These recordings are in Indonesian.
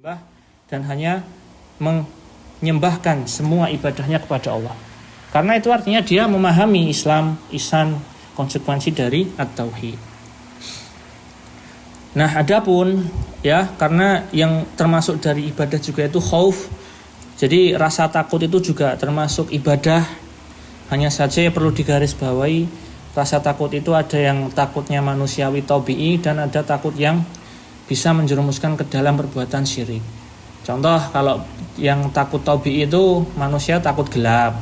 menyembah dan hanya menyembahkan semua ibadahnya kepada Allah. Karena itu artinya dia memahami Islam, ihsan, konsekuensi dari at-tauhid. Nah, adapun ya, karena yang termasuk dari ibadah juga itu khauf. Jadi rasa takut itu juga termasuk ibadah. Hanya saja perlu digarisbawahi, rasa takut itu ada yang takutnya manusiawi tabi'i dan ada takut yang bisa menjerumuskan ke dalam perbuatan syirik. Contoh, kalau yang takut tabi'i itu manusia takut gelap,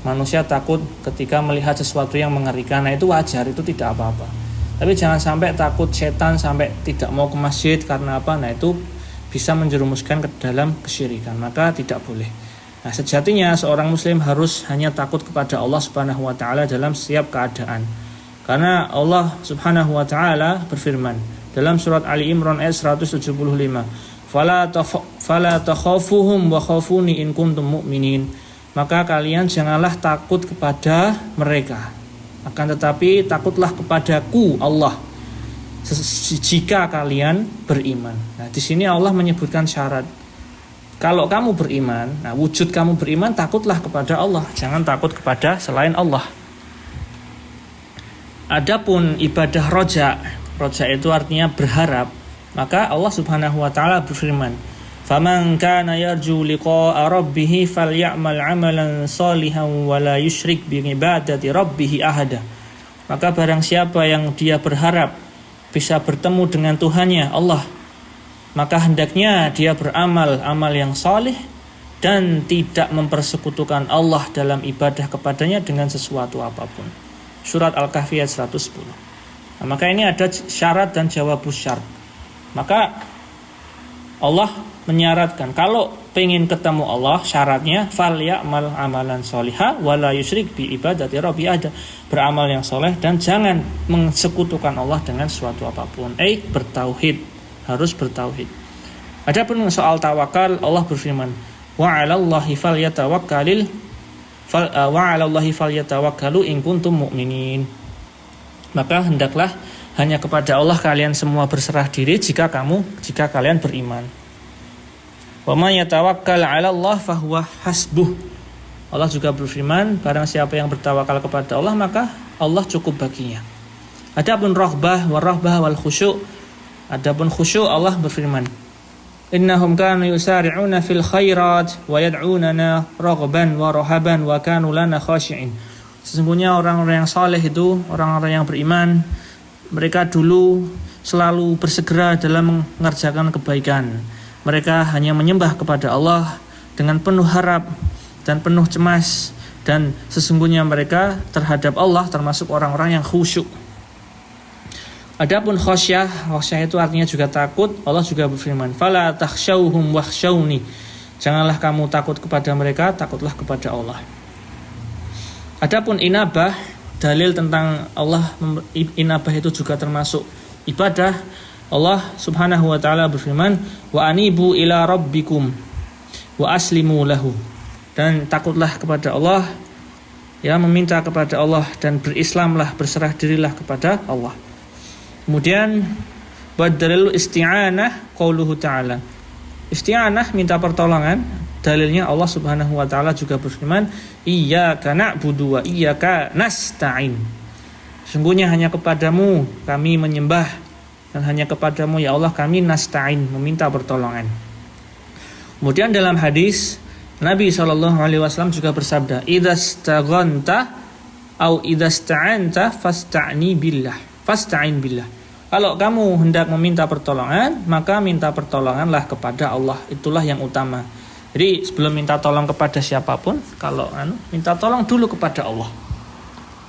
manusia takut ketika melihat sesuatu yang mengerikan. Nah, itu wajar, itu tidak apa-apa. Tapi jangan sampai takut setan sampai tidak mau ke masjid karena apa? Nah, itu bisa menjerumuskan ke dalam kesyirikan, maka tidak boleh. Nah, sejatinya seorang muslim harus hanya takut kepada Allah Subhanahu wa taala dalam setiap keadaan. Karena Allah Subhanahu wa taala berfirman dalam surat Ali Imran ayat 175, "Fala takhafuhum wa khafuni in kuntum mu'minin." Maka kalian janganlah takut kepada mereka, akan tetapi takutlah kepadaku Allah jika kalian beriman. Nah, di sini Allah menyebutkan syarat. Kalau kamu beriman, nah wujud kamu beriman, takutlah kepada Allah, jangan takut kepada selain Allah. Adapun ibadah roja itu artinya berharap, maka Allah Subhanahu wa taala berfirman, "Faman kana yarju liqa'a rabbih falyamal 'amalan shalihan wa la yusyrik bi ibadati rabbih ahada." Maka barang siapa yang dia berharap bisa bertemu dengan Tuhannya Allah, maka hendaknya dia beramal amal yang saleh dan tidak mempersekutukan Allah dalam ibadah kepadanya dengan sesuatu apapun. Surat Al-Kahfi ayat 110. Nah, maka ini ada syarat dan jawabus syarat. Maka Allah menyaratkan kalau pengen ketemu Allah, syaratnya falyamal amalan sholiha wala yusyrik bi ibadati rabbi ahada, beramal yang soleh dan jangan mensekutukan Allah dengan sesuatu apapun. Bertauhid, harus bertauhid. Adapun soal tawakal, Allah berfirman, wa 'alallahi falyatawakkalu in kuntum mu'minin. Maka hendaklah hanya kepada Allah kalian semua berserah diri jika kalian beriman. Wa may yatawakkal 'alallah fahuwa hasbuh. Allah juga berfirman, barang siapa yang bertawakal kepada Allah maka Allah cukup baginya. Adapun rahbah wal khusyuk, adapun khusyuk, Allah berfirman, innahum kanu yusari'una fil khairat wa yad'unana raghaban wa rahaban wa kanu lana khashi'in. Sesungguhnya orang-orang yang saleh itu, orang-orang yang beriman, mereka dulu selalu bersegera dalam mengerjakan kebaikan. Mereka hanya menyembah kepada Allah dengan penuh harap dan penuh cemas, dan sesungguhnya mereka terhadap Allah termasuk orang-orang yang khusyuk. Adapun khasyah itu artinya juga takut. Allah juga berfirman, fala takhshawhum wakhshawni. Janganlah kamu takut kepada mereka, takutlah kepada Allah. Adapun inabah, dalil tentang Allah, inabah itu juga termasuk ibadah. Allah Subhanahu wa taala berfirman, wa anibu ila rabbikum wa aslimu lahu. Dan takutlah kepada Allah, ya, meminta kepada Allah dan berislamlah, berserah dirilah kepada Allah. Kemudian buat dalil isti'anah qauluhu ta'ala. Isti'anah, minta pertolongan, dalilnya Allah Subhanahu wa taala juga berfirman, iyyaka na'budu wa iyyaka nasta'in. Sungguhnya hanya kepadamu kami menyembah dan hanya kepadamu ya Allah kami nasta'in, meminta pertolongan. Kemudian dalam hadis Nabi SAW juga bersabda, idzastaghanta au idzasta'anta fasta'in billah. Kalau kamu hendak meminta pertolongan, maka minta pertolonganlah kepada Allah. Itulah yang utama. Jadi sebelum minta tolong kepada siapapun, kalau minta tolong dulu kepada Allah.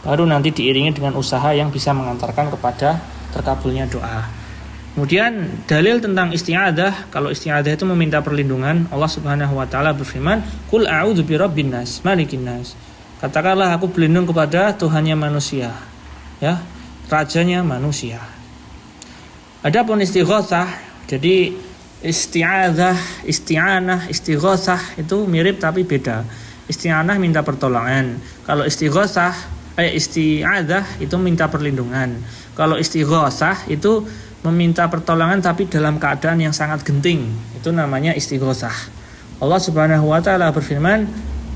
Baru nanti diiringi dengan usaha yang bisa mengantarkan kepada terkabulnya doa. Kemudian dalil tentang isti'adah, kalau isti'adah itu meminta perlindungan, Allah Subhanahu wa taala berfirman, qul a'udzu birabbin nas, malikin nas. Katakanlah aku berlindung kepada Tuhannya manusia, ya, rajanya manusia. Adapun istighatsah, jadi isti'adzah, isti'anah, istighatsah itu mirip tapi beda. Isti'anah minta pertolongan. Kalau isti'adzah itu minta perlindungan. Kalau istighatsah itu meminta pertolongan tapi dalam keadaan yang sangat genting. Itu namanya istighosah. Allah Subhanahu wa taala berfirman,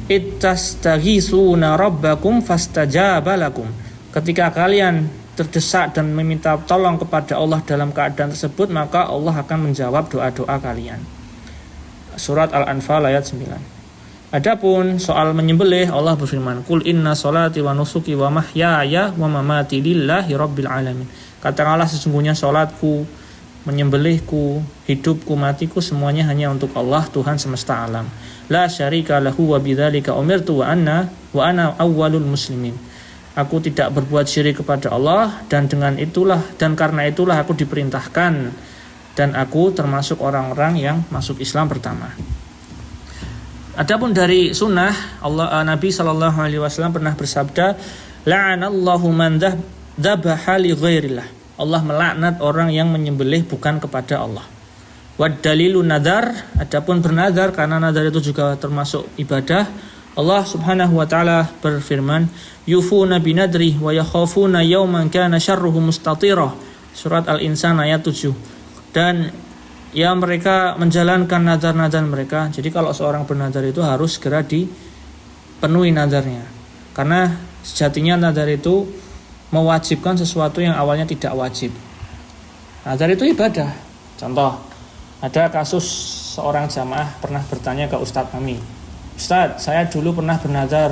"Ittastaghisuna rabbakum fastajaba lakum." Ketika kalian terdesak dan meminta tolong kepada Allah dalam keadaan tersebut, maka Allah akan menjawab doa-doa kalian. Surat Al-Anfal ayat 9. Adapun soal menyembelih, Allah berfirman, "Qul inna sholati wa nusuki wa mahyaya wa mamati lillahi rabbil alamin." Katakanlah, sesungguhnya salatku, menyembelihku, hidupku, matiku semuanya hanya untuk Allah, Tuhan semesta alam. La syarika lahu wa bidzalika umirtu wa ana awwalul muslimin. Aku tidak berbuat syirik kepada Allah dan karena itulah aku diperintahkan dan aku termasuk orang-orang yang masuk Islam pertama. Adapun dari sunnah, Nabi SAW pernah bersabda, "La'anallahu man dzabaha li ghairillah." Allah melaknat orang yang menyembelih bukan kepada Allah. Wad dalilu nadar, adapun bernadar, karena nadar itu juga termasuk ibadah. Allah Subhanahu wa taala berfirman, "Yufuna binadri wa yakhafuna yawman kana syarruhu mustatirah." Surat Al-Insan ayat 7. Dan ya, mereka menjalankan nazar-nazar mereka. Jadi kalau seorang bernazar itu harus segera dipenuhi nazarnya. Karena sejatinya nazar itu mewajibkan sesuatu yang awalnya tidak wajib. Nazar itu ibadah. Contoh, ada kasus seorang jamaah pernah bertanya ke Ustadz kami, "Ustadz, saya dulu pernah bernazar."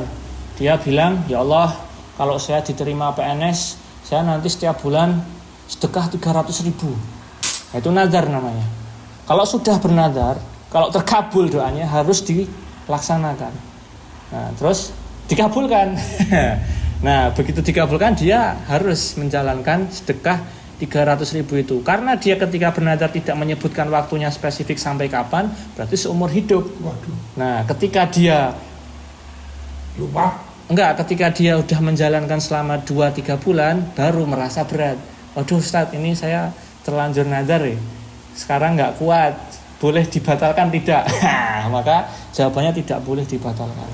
Dia bilang, "Ya Allah, kalau saya diterima PNS, saya nanti setiap bulan sedekah 300.000. Nah, itu nazar namanya. Kalau sudah bernazar, kalau terkabul doanya harus dilaksanakan. Nah, terus dikabulkan. Nah, begitu dikabulkan, dia harus menjalankan sedekah 300.000 itu. Karena dia ketika bernazar tidak menyebutkan waktunya spesifik sampai kapan, berarti seumur hidup. Waduh. Nah, ketika dia lupa, ketika dia udah menjalankan selama 2-3 bulan, baru merasa berat. Waduh Ustadz, ini saya terlanjur nazar ya. Sekarang nggak kuat, boleh dibatalkan tidak? Maka jawabannya tidak boleh dibatalkan.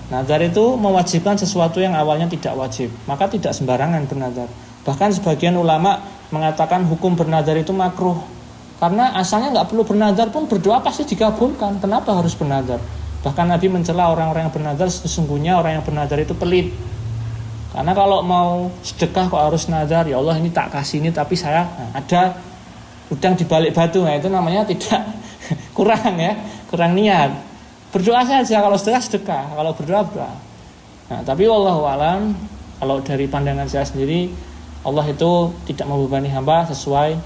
Nazar itu mewajibkan sesuatu yang awalnya tidak wajib, maka tidak sembarangan bernazar. Bahkan sebagian ulama mengatakan hukum bernazar itu makruh, karena asalnya nggak perlu bernazar pun berdoa pasti dikabulkan. Kenapa harus bernazar? Bahkan Nabi mencela orang-orang yang bernazar, sesungguhnya orang yang bernazar itu pelit. Karena kalau mau sedekah kok harus nazar, ya Allah ini tak kasih ini tapi saya ada udang di balik batu. Nah, itu namanya tidak kurang niat. Berdoa saja, kalau sedekah, kalau berdoa. Nah, tapi wallahu alam, kalau dari pandangan saya sendiri, Allah itu tidak membebani hamba sesuai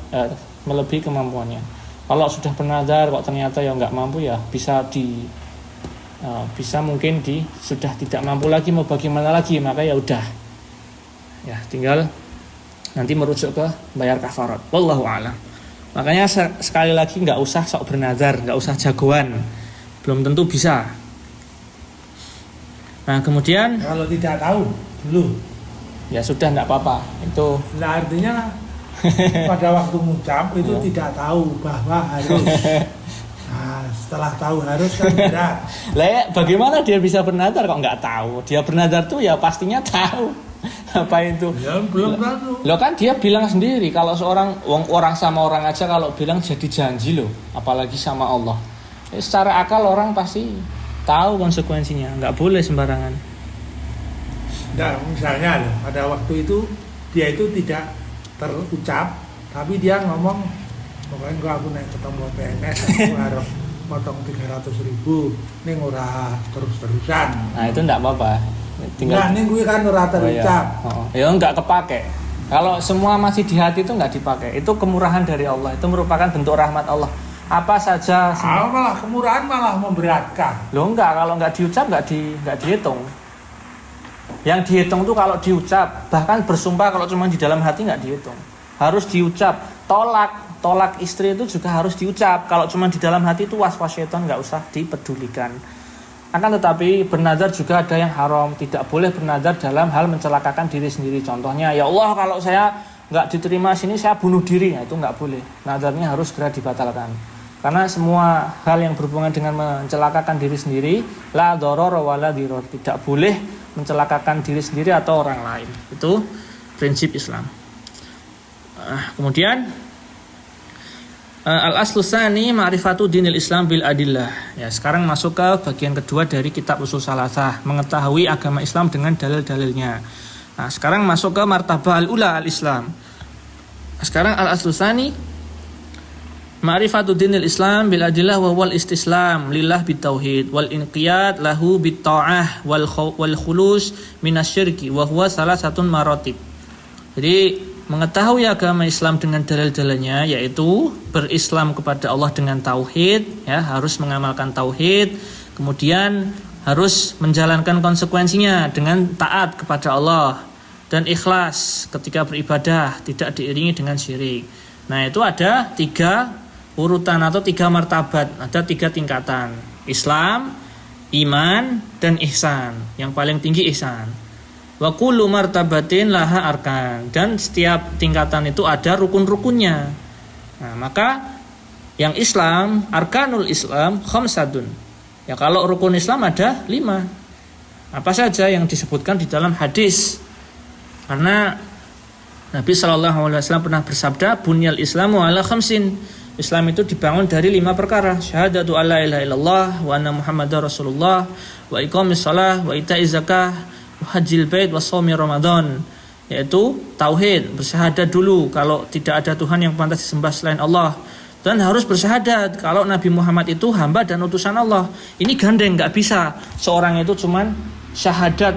melebihi kemampuannya. Kalau sudah bernazar kok ternyata ya nggak mampu, ya bisa mungkin sudah tidak mampu lagi, mau bagaimana lagi, maka ya udah, ya tinggal nanti merujuk ke bayar kafarat. Wallahu a'lam. Makanya sekali lagi nggak usah sok bernazar, nggak usah jagoan, belum tentu bisa. Nah kemudian kalau tidak tahu dulu, ya sudah nggak apa-apa itu. Nah artinya pada waktu ngucap itu tidak tahu bahwa harus. Nah, setelah tahu harus kan berat. Lah bagaimana dia bisa bernazar kok nggak tahu? Dia bernazar tuh ya pastinya tahu. Apa itu? Ya belum tahu. Lo kan dia bilang sendiri, kalau seorang orang sama orang aja kalau bilang jadi janji loh, apalagi sama Allah. Secara akal orang pasti tahu konsekuensinya, nggak boleh sembarangan. Nah, misalnya loh, pada waktu itu dia itu tidak terucap, tapi dia ngomong, pokoknya kalau aku naik ketemu PNS aku harus potong 300.000, ini ora terus-terusan. Nah itu enggak apa-apa. Tinggal ini gue kan ora terucap. Ya enggak kepake. Kalau semua masih di hati itu enggak dipakai. Itu kemurahan dari Allah. Itu merupakan bentuk rahmat Allah. Apa saja. Malah kemurahan malah memberatkan. Loh enggak, kalau enggak diucap enggak dihitung. Yang dihitung tuh kalau diucap, bahkan bersumpah kalau cuma di dalam hati enggak dihitung. Harus diucap. Tolak istri itu juga harus diucap. Kalau cuma di dalam hati itu was-was syaitan, nggak usah dipedulikan. Akan tetapi bernazar juga ada yang haram. Tidak boleh bernazar dalam hal mencelakakan diri sendiri. Contohnya, ya Allah kalau saya nggak diterima sini saya bunuh diri. Nah, itu nggak boleh. Nazarnya harus segera dibatalkan. Karena semua hal yang berhubungan dengan mencelakakan diri sendiri, la doror wala diror, tidak boleh mencelakakan diri sendiri atau orang lain. Itu prinsip Islam. Kemudian al-aslu tsani ma'rifatu dinil Islam bil adillah. Ya, sekarang masuk ke bagian kedua dari kitab Ushul Tsalatsah, mengetahui agama Islam dengan dalil-dalilnya. Nah, sekarang masuk ke martabah al-ula al-Islam. Sekarang al-aslu tsani ma'rifatu dinil Islam bil adillah wa wal istislam lillah bitauhid wal inqiyad lahu bitta'ah wal khulus minasyirki wa huwa salasatun maratib. Jadi mengetahui agama Islam dengan dalil-dalilnya, yaitu berislam kepada Allah dengan tauhid, ya, harus mengamalkan tauhid, kemudian harus menjalankan konsekuensinya dengan taat kepada Allah dan ikhlas ketika beribadah, tidak diiringi dengan syirik. Nah, itu ada 3 urutan atau 3 martabat, ada 3 tingkatan: Islam, iman, dan ihsan. Yang paling tinggi ihsan. Wa kullu martabatin laha arkan, dan setiap tingkatan itu ada rukun-rukunnya. Nah, maka yang Islam, arkanul Islam khamsatun. Ya, kalau rukun Islam ada 5. Apa saja yang disebutkan di dalam hadis? Karena Nabi SAW pernah bersabda, bunyal Islamu ala khamsin. Islam itu dibangun dari 5 perkara: syahadatu alla ilaha illallah wa anna muhammadar rasulullah, wa iqamis shalah, wa ita'iz zakah, hajjil bait wa shaumi ramadan. Yaitu tauhid, bersyahadat dulu kalau tidak ada Tuhan yang pantas disembah selain Allah, dan harus bersyahadat kalau Nabi Muhammad itu hamba dan utusan Allah. Ini gandeng, nggak bisa seorang itu cuman syahadat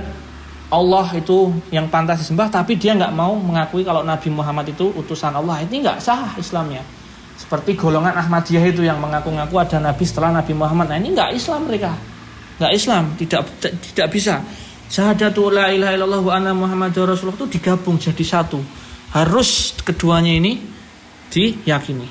Allah itu yang pantas disembah, tapi dia nggak mau mengakui kalau Nabi Muhammad itu utusan Allah. Ini nggak sah Islamnya. Seperti golongan Ahmadiyah itu yang mengaku-ngaku ada Nabi setelah Nabi Muhammad. Nah, ini nggak Islam mereka, nggak Islam, tidak bisa. Syahadatu la ilaha illallah wa anna muhammadar rasulullah itu digabung jadi satu. Harus keduanya ini diyakini.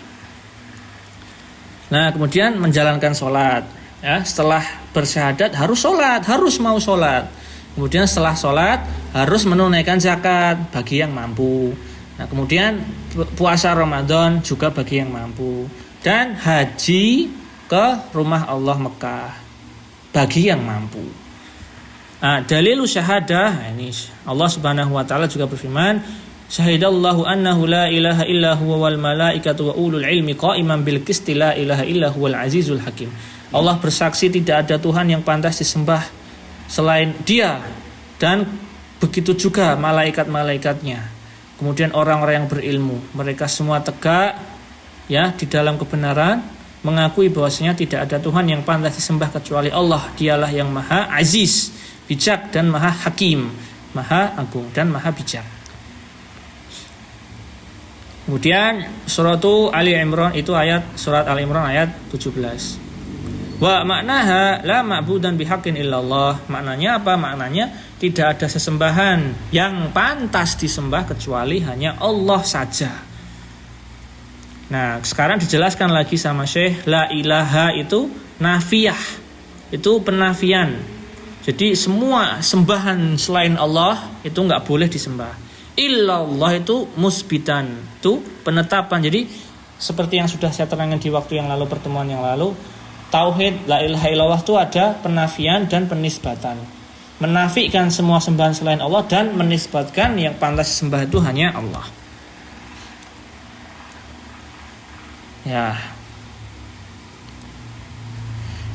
Nah, kemudian menjalankan sholat. Ya, setelah bersyahadat harus sholat, harus mau sholat. Kemudian setelah sholat harus menunaikan zakat bagi yang mampu. Nah, kemudian puasa Ramadan juga bagi yang mampu. Dan haji ke rumah Allah Mekah bagi yang mampu. Nah, dalilu syahadah, ini Allah Subhanahu wa taala juga berfirman, syahidallahu annahu la ilaha illa huwa wal malaikatu wa ulul ilmi qa'iman bil qisti la ilaha illa huwal azizul hakim. Allah bersaksi tidak ada Tuhan yang pantas disembah selain Dia, dan begitu juga malaikat-malaikatnya. Kemudian orang-orang yang berilmu, mereka semua tegak ya di dalam kebenaran, mengakui bahwasanya tidak ada Tuhan yang pantas disembah kecuali Allah. Dialah yang Maha Aziz, bijak, dan Maha Hakim, Maha Agung dan Maha Bijak. Kemudian surat Ali Imran itu surat Ali Imran ayat 17. Wa maknaha la ma'budan bihaqqin illallah. Maknanya apa? Maknanya tidak ada sesembahan yang pantas disembah kecuali hanya Allah saja. Nah, sekarang dijelaskan lagi sama Syekh, la ilaha itu nafiyah. Itu penafian. Jadi semua sembahan selain Allah itu enggak boleh disembah. Illallah itu musbitan, itu penetapan. Jadi seperti yang sudah saya terangkan di waktu yang lalu, pertemuan yang lalu, tauhid la ilaha illallah itu ada penafian dan penisbatan. Menafikan semua sembahan selain Allah dan menisbatkan yang pantas disembah itu hanya Allah. Ya.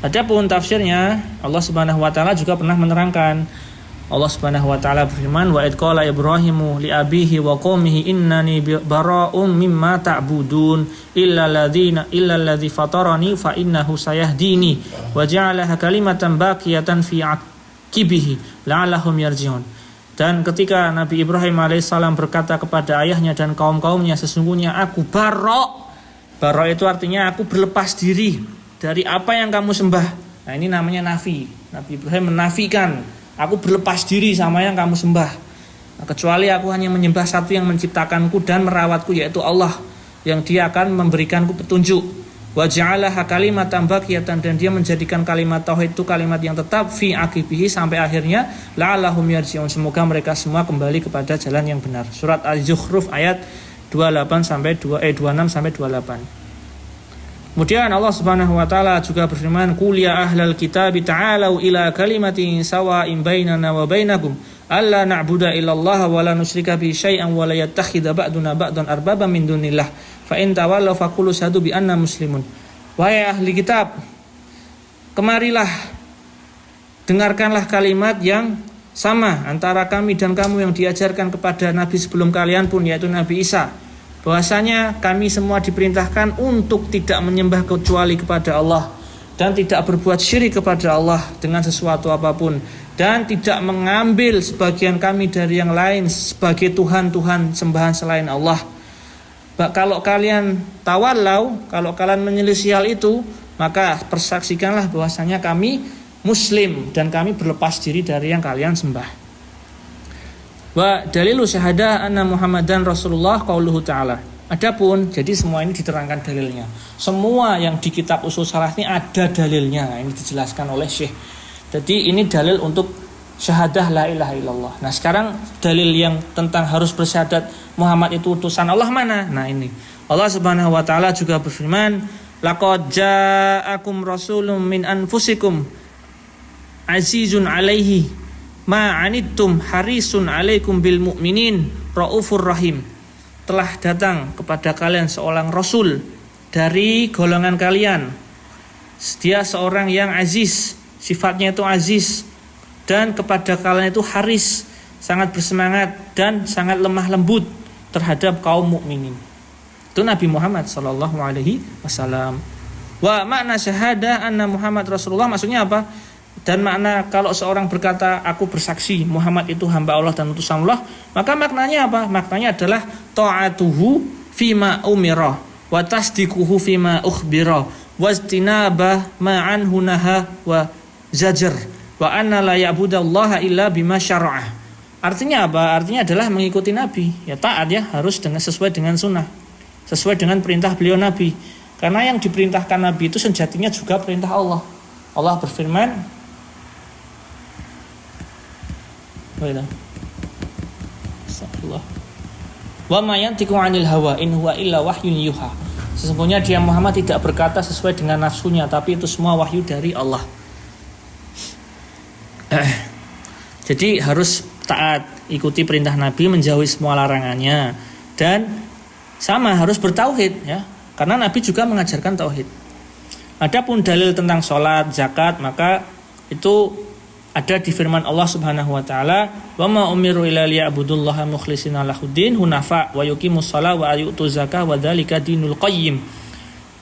Adapun tafsirnya, Allah Subhanahu wa taala juga pernah menerangkan. Allah Subhanahu wa taala berfirman, wa id qala Ibrahimu li abihi wa qaumihi innani bara'um mimma ta'budun illa alladzi fatarani fa innahu sayahdini wa ja'alaha kalimatan baqiyatan fi aqibihi la'allahum yarji'un. Dan ketika Nabi Ibrahim alaihissalam berkata kepada ayahnya dan kaum-kaumnya, sesungguhnya aku bara itu artinya aku berlepas diri dari apa yang kamu sembah. Nah, ini namanya nafi. Nabi Ibrahim menafikan, aku berlepas diri sama yang kamu sembah. Nah, kecuali aku hanya menyembah satu yang menciptakanku dan merawatku, yaitu Allah, yang Dia akan memberikanku petunjuk. Wa ja'alaha kalimatan baqiyatan, dan Dia menjadikan kalimat tauhid itu kalimat yang tetap fi aqibihi sampai akhirnya la'allahum yarji'un, semoga mereka semua kembali kepada jalan yang benar. Surat Az-Zukhruf ayat 26 sampai 28. Kemudian Allah Subhanahu wa taala juga berfirman, qul ya ahlal kitab ta'alu ila kalimatin sawa'in bainana wa bainakum alla na'budu illallah wa la nusyrika bihi syai'an wa la yattakhidha ba'duna ba'dan arbaba min dunillah fa in tawallaw faqulu syahadu bi anna muslimun. Wahai ahli kitab, kemarilah, dengarkanlah kalimat yang sama antara kami dan kamu yang diajarkan kepada nabi sebelum kalian pun, yaitu Nabi Isa, bahwasanya kami semua diperintahkan untuk tidak menyembah kecuali kepada Allah dan tidak berbuat syirik kepada Allah dengan sesuatu apapun, dan tidak mengambil sebagian kami dari yang lain sebagai Tuhan-Tuhan sembahan selain Allah. Kalau kalian tawallau, kalau kalian menyelisih hal itu, maka persaksikanlah bahwasanya kami Muslim dan kami berlepas diri dari yang kalian sembah. Wa dalilu syahadah anna Muhammadan Rasulullah qauluhu ta'ala. Adapun, jadi semua ini diterangkan dalilnya. Semua yang di kitab usul salah ini ada dalilnya. Ini dijelaskan oleh Syekh. Jadi ini dalil untuk syahadah la ilaha illallah. Nah sekarang dalil yang tentang harus bersyahadat Muhammad itu utusan Allah mana? Nah ini Allah subhanahu wa ta'ala juga berfirman, laqad ja'akum rasulun min anfusikum azizun alaihi ma anittum harisun alaikum bil mu'minin raufur rahim. Telah datang kepada kalian seorang rasul dari golongan kalian. Dia seorang yang aziz, sifatnya itu aziz, dan kepada kalian itu haris, sangat bersemangat dan sangat lemah lembut terhadap kaum mukminin. Itu Nabi Muhammad sallallahu alaihi wasallam. Wa makna syahadah anna Muhammad Rasulullah, maksudnya apa? Dan makna kalau seorang berkata aku bersaksi Muhammad itu hamba Allah dan utusan Allah, maka maknanya apa? Maknanya adalah ta'atuhu fima umira wa tasdiquhu fima ukhbira wa istinaba ma anhu naha wa zajar wa anna la ya'budallaha illa bima syara'a. Artinya apa? Artinya adalah mengikuti Nabi. Ya taat ya, harus sesuai dengan sunnah, sesuai dengan perintah beliau Nabi. Karena yang diperintahkan Nabi itu sejatinya juga perintah Allah. Allah berfirman, Astagfirullah. Wa ma yantiqu 'anil hawa in huwa illa wahyun yuha. Sesungguhnya dia Muhammad tidak berkata sesuai dengan nafsunya, tapi itu semua wahyu dari Allah. Jadi harus taat, ikuti perintah Nabi, menjauhi semua larangannya, dan sama harus bertauhid ya. Karena Nabi juga mengajarkan tauhid. Adapun dalil tentang sholat, zakat, maka itu ada di firman Allah Subhanahu wa taala, "Wa ma umiru illa liya'budullaha mukhlishina lahuddin hunafa wa yuqimus shalah wa yu'tuz zakah wa dzalika dinul qayyim."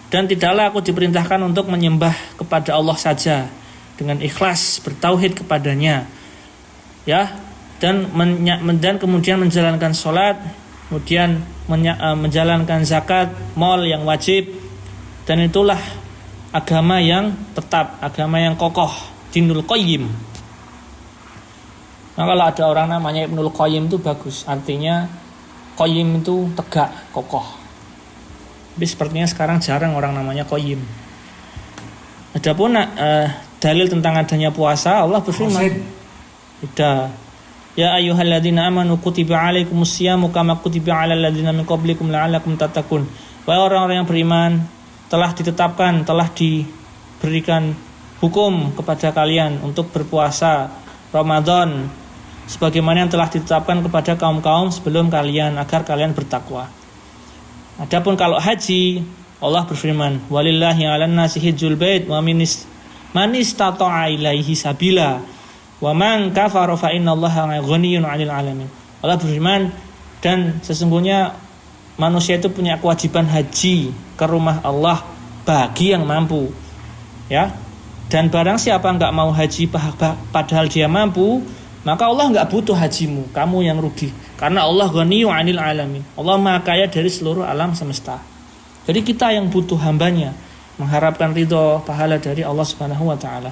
Dan tidaklah aku diperintahkan untuk menyembah kepada Allah saja dengan ikhlas, bertauhid kepadanya. Ya, dan kemudian menjalankan sholat, kemudian menjalankan zakat, mal yang wajib, dan itulah agama yang tetap, agama yang kokoh, dinul qayyim. Nah kalau ada orang namanya Ibnul Qayyim itu bagus, artinya qayyim itu tegak, kokoh. Tapi sepertinya sekarang jarang orang namanya qayyim. Adapun dalil tentang adanya puasa, Allah berfirman, ya ayyuhalladzina amanu kutiba alaikumus syamu kama kutiba alal ladzina min qablikum la'allakum tattaqun. Wahai orang-orang yang beriman, telah ditetapkan, telah diberikan hukum kepada kalian untuk berpuasa Ramadan sebagaimana yang telah ditetapkan kepada kaum-kaum sebelum kalian agar kalian bertakwa. Adapun kalau haji, Allah berfirman, walillahi 'alan nasi hajjul bait wa man istata'a ilaihi sabila wa man kafara fa innallaha ghaniyyun 'anil 'alamin. Allah berfirman, dan sesungguhnya manusia itu punya kewajiban haji ke rumah Allah bagi yang mampu. Ya. Dan barang siapa enggak mau haji padahal dia mampu, maka Allah enggak butuh hajimu, kamu yang rugi. Karena Allah ghaniyyun 'anil 'alamin. Allah Maha Kaya dari seluruh alam semesta. Jadi kita yang butuh hambanya, mengharapkan ridho, pahala dari Allah Subhanahu wa taala.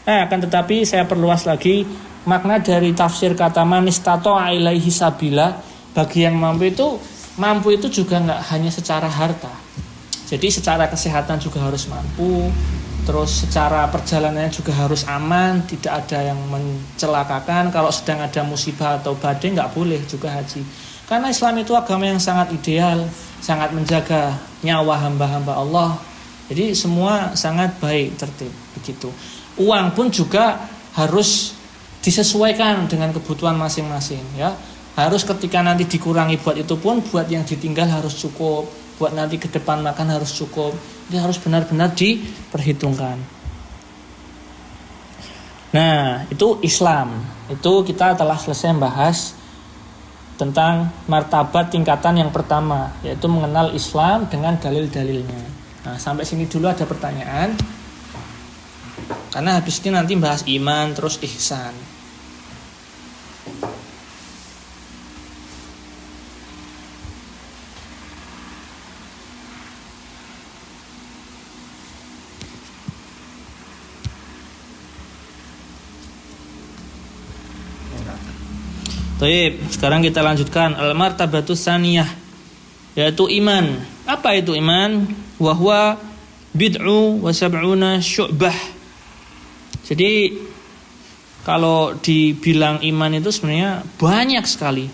Akan tetapi saya perluas lagi makna dari tafsir kata manistata'a ilaihi sabila. Bagi yang mampu itu juga enggak hanya secara harta. Jadi secara kesehatan juga harus mampu. Terus secara perjalanannya juga harus aman, tidak ada yang mencelakakan. Kalau sedang ada musibah atau badai nggak boleh juga haji. Karena Islam itu agama yang sangat ideal, sangat menjaga nyawa hamba-hamba Allah. Jadi semua sangat baik, tertib begitu. Uang pun juga harus disesuaikan dengan kebutuhan masing-masing ya. Harus ketika nanti dikurangi buat itu pun, buat yang ditinggal harus cukup, buat nanti ke depan makan harus cukup. Ini harus benar-benar diperhitungkan. Nah, itu Islam. Itu kita telah selesai membahas tentang martabat tingkatan yang pertama, yaitu mengenal Islam dengan dalil-dalilnya. Nah, sampai sini dulu ada pertanyaan. Karena habis ini nanti bahas iman terus ihsan. Baik, sekarang kita lanjutkan al-martabatus saniyah, yaitu iman. Apa itu iman? Wa huwa bid'u wa sab'una syu'bah. Jadi kalau dibilang iman itu sebenarnya banyak sekali.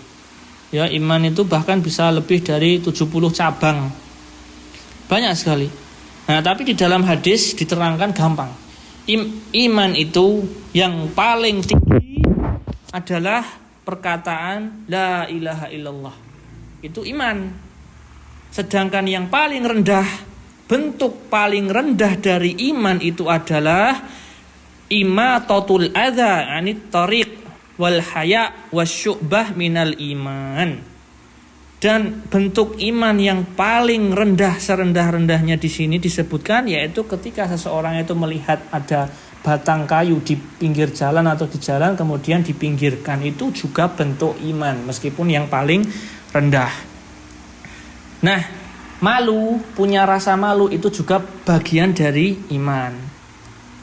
Ya, iman itu bahkan bisa lebih dari 70 cabang. Banyak sekali. Nah, tapi di dalam hadis diterangkan gampang. Iman itu yang paling tinggi adalah perkataan la ilaha illallah. Itu iman. Sedangkan yang paling rendah, bentuk paling rendah dari iman itu adalah imatatul adza anit tariq wal haya wasyu'bah minal iman. Dan bentuk iman yang paling rendah, serendah-rendahnya di sini disebutkan, yaitu ketika seseorang itu melihat ada batang kayu di pinggir jalan atau di jalan kemudian dipinggirkan, itu juga bentuk iman meskipun yang paling rendah. Nah, malu, punya rasa malu itu juga bagian dari iman.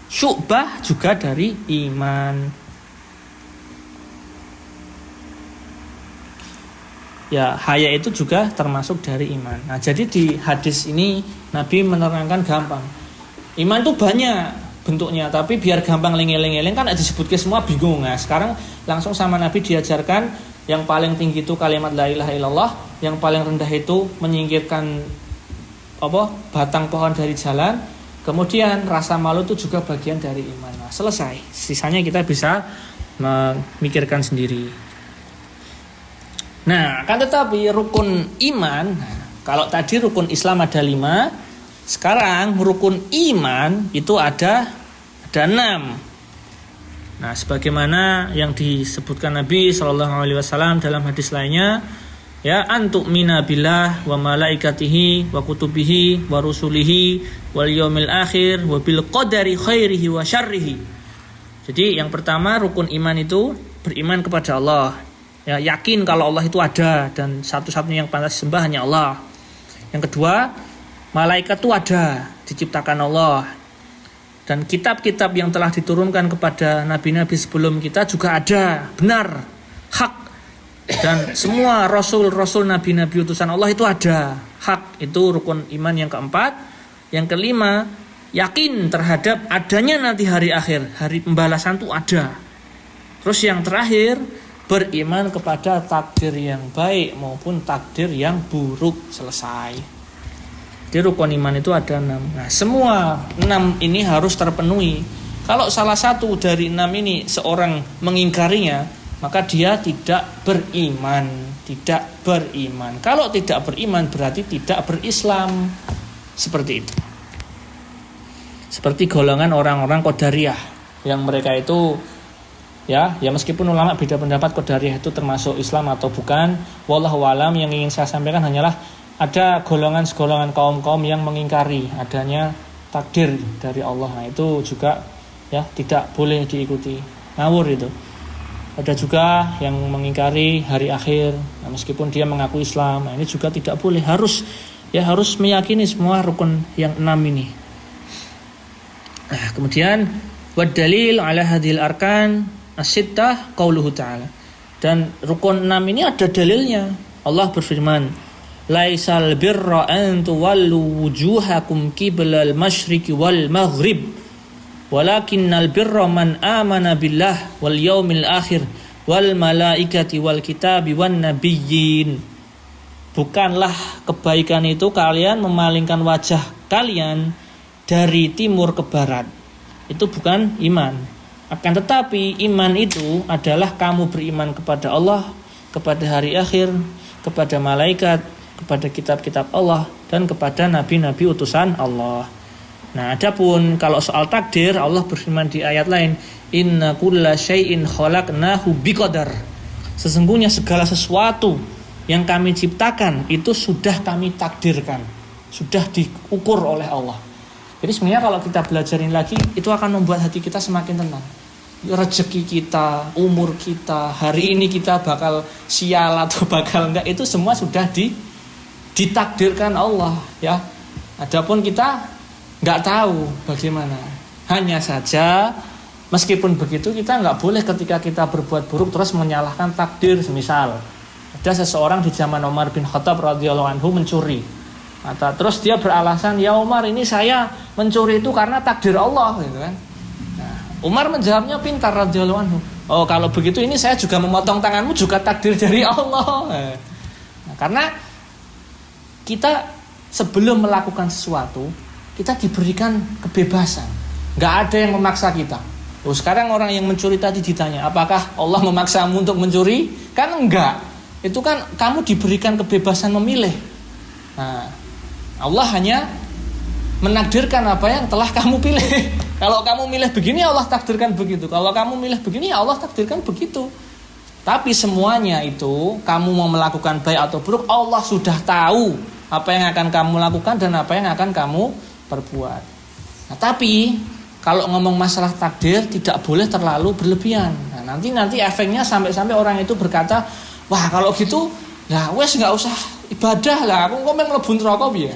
Syu'bah juga dari iman. Ya, haya itu juga termasuk dari iman. Nah, jadi di hadis ini Nabi menerangkan gampang. Iman itu banyak bentuknya, tapi biar gampang lengeleng-lengeleng kan disebutkan semua bingung. Nah, sekarang langsung sama Nabi diajarkan yang paling tinggi itu kalimat la ilaha illallah, yang paling rendah itu menyingkirkan batang pohon dari jalan, kemudian rasa malu itu juga bagian dari iman. Nah, selesai. Sisanya kita bisa memikirkan sendiri. Nah, kan tetapi rukun iman, kalau tadi rukun Islam ada 5, sekarang rukun iman itu ada 6. Nah, sebagaimana yang disebutkan Nabi SAW dalam hadis lainnya, ya, antu'mina billah wa malaikatihi wa kutubihi wa rusulihi wal yaumil akhir wa bil qadari khairihi wa syarrihi. Jadi yang pertama rukun iman itu beriman kepada Allah. Ya, yakin kalau Allah itu ada dan satu-satunya yang pantas disembah hanya Allah. Yang kedua, malaikat itu ada, diciptakan Allah. Dan kitab-kitab yang telah diturunkan kepada nabi-nabi sebelum kita juga ada, benar, hak. Dan semua rasul-rasul, nabi-nabi utusan Allah itu ada, hak. Itu rukun iman yang keempat. Yang kelima, yakin terhadap adanya nanti hari akhir, hari pembalasan itu ada. Terus yang terakhir, beriman kepada takdir yang baik maupun takdir yang buruk. Selesai. Di rukun iman itu ada 6. Nah, semua 6 ini harus terpenuhi. Kalau salah satu dari 6 ini seorang mengingkarinya, maka dia tidak beriman. Tidak beriman. Kalau tidak beriman berarti tidak berislam. Seperti itu. Seperti golongan orang-orang Qadariyah yang mereka itu ya meskipun ulama beda pendapat Qadariyah itu termasuk Islam atau bukan, wallahu alam, yang ingin saya sampaikan hanyalah ada golongan-golongan kaum-kaum yang mengingkari adanya takdir dari Allah. Nah, itu juga ya tidak boleh diikuti. Ngawur itu. Ada juga yang mengingkari hari akhir, nah, meskipun dia mengaku Islam. Nah, ini juga tidak boleh. Harus meyakini semua rukun yang 6 ini. Nah, kemudian wad dalil ala hadhil arkan as-sittah qauluhu ta'ala. Dan rukun 6 ini ada dalilnya. Allah berfirman, laisal birra an tuwallu wujuhakum qiblal masyriqi wal maghrib walakinnal birra man amana billah wal yaumil akhir wal malaikati wal kitabi wan nabiyyin. Bukanlah kebaikan itu kalian memalingkan wajah kalian dari timur ke barat. Itu bukan iman. Akan tetapi iman itu adalah kamu beriman kepada Allah, kepada hari akhir, kepada malaikat, kepada kitab-kitab Allah, dan kepada nabi-nabi utusan Allah. Nah, adapun kalau soal takdir, Allah berfirman di ayat lain, inna kulla syai'in khalaqnahu biqadar. Sesungguhnya segala sesuatu yang kami ciptakan itu sudah kami takdirkan, sudah diukur oleh Allah. Jadi sebenarnya kalau kita belajarin lagi, itu akan membuat hati kita semakin tenang. Rezeki kita, umur kita, hari ini kita bakal sial atau bakal enggak, itu semua sudah ditakdirkan Allah, ya. Adapun kita enggak tahu bagaimana. Hanya saja meskipun begitu kita enggak boleh ketika kita berbuat buruk terus menyalahkan takdir. Semisal ada seseorang di zaman Umar bin Khattab radhiyallahu anhu mencuri. Terus dia beralasan, ya Umar, ini saya mencuri itu karena takdir Allah, gitu kan. Umar menjawabnya pintar radhiyallahu anhu. Oh, kalau begitu ini saya juga memotong tanganmu juga takdir dari Allah. Nah, karena kita sebelum melakukan sesuatu, kita diberikan kebebasan. Enggak ada yang memaksa kita. Oh, sekarang orang yang mencuri tadi ditanya, apakah Allah memaksamu untuk mencuri? Kan enggak. Itu kan kamu diberikan kebebasan memilih. Nah, Allah hanya menakdirkan apa yang telah kamu pilih. Kalau kamu milih begini, Allah takdirkan begitu. Kalau kamu milih begini, Allah takdirkan begitu. Tapi semuanya itu, kamu mau melakukan baik atau buruk, Allah sudah tahu apa yang akan kamu lakukan dan apa yang akan kamu perbuat. Nah, tapi kalau ngomong masalah takdir, tidak boleh terlalu berlebihan. Nah, nanti efeknya sampai orang itu berkata, wah kalau gitu, ya wes nggak usah ibadah lah. Aku ngomong mlebu neraka piye.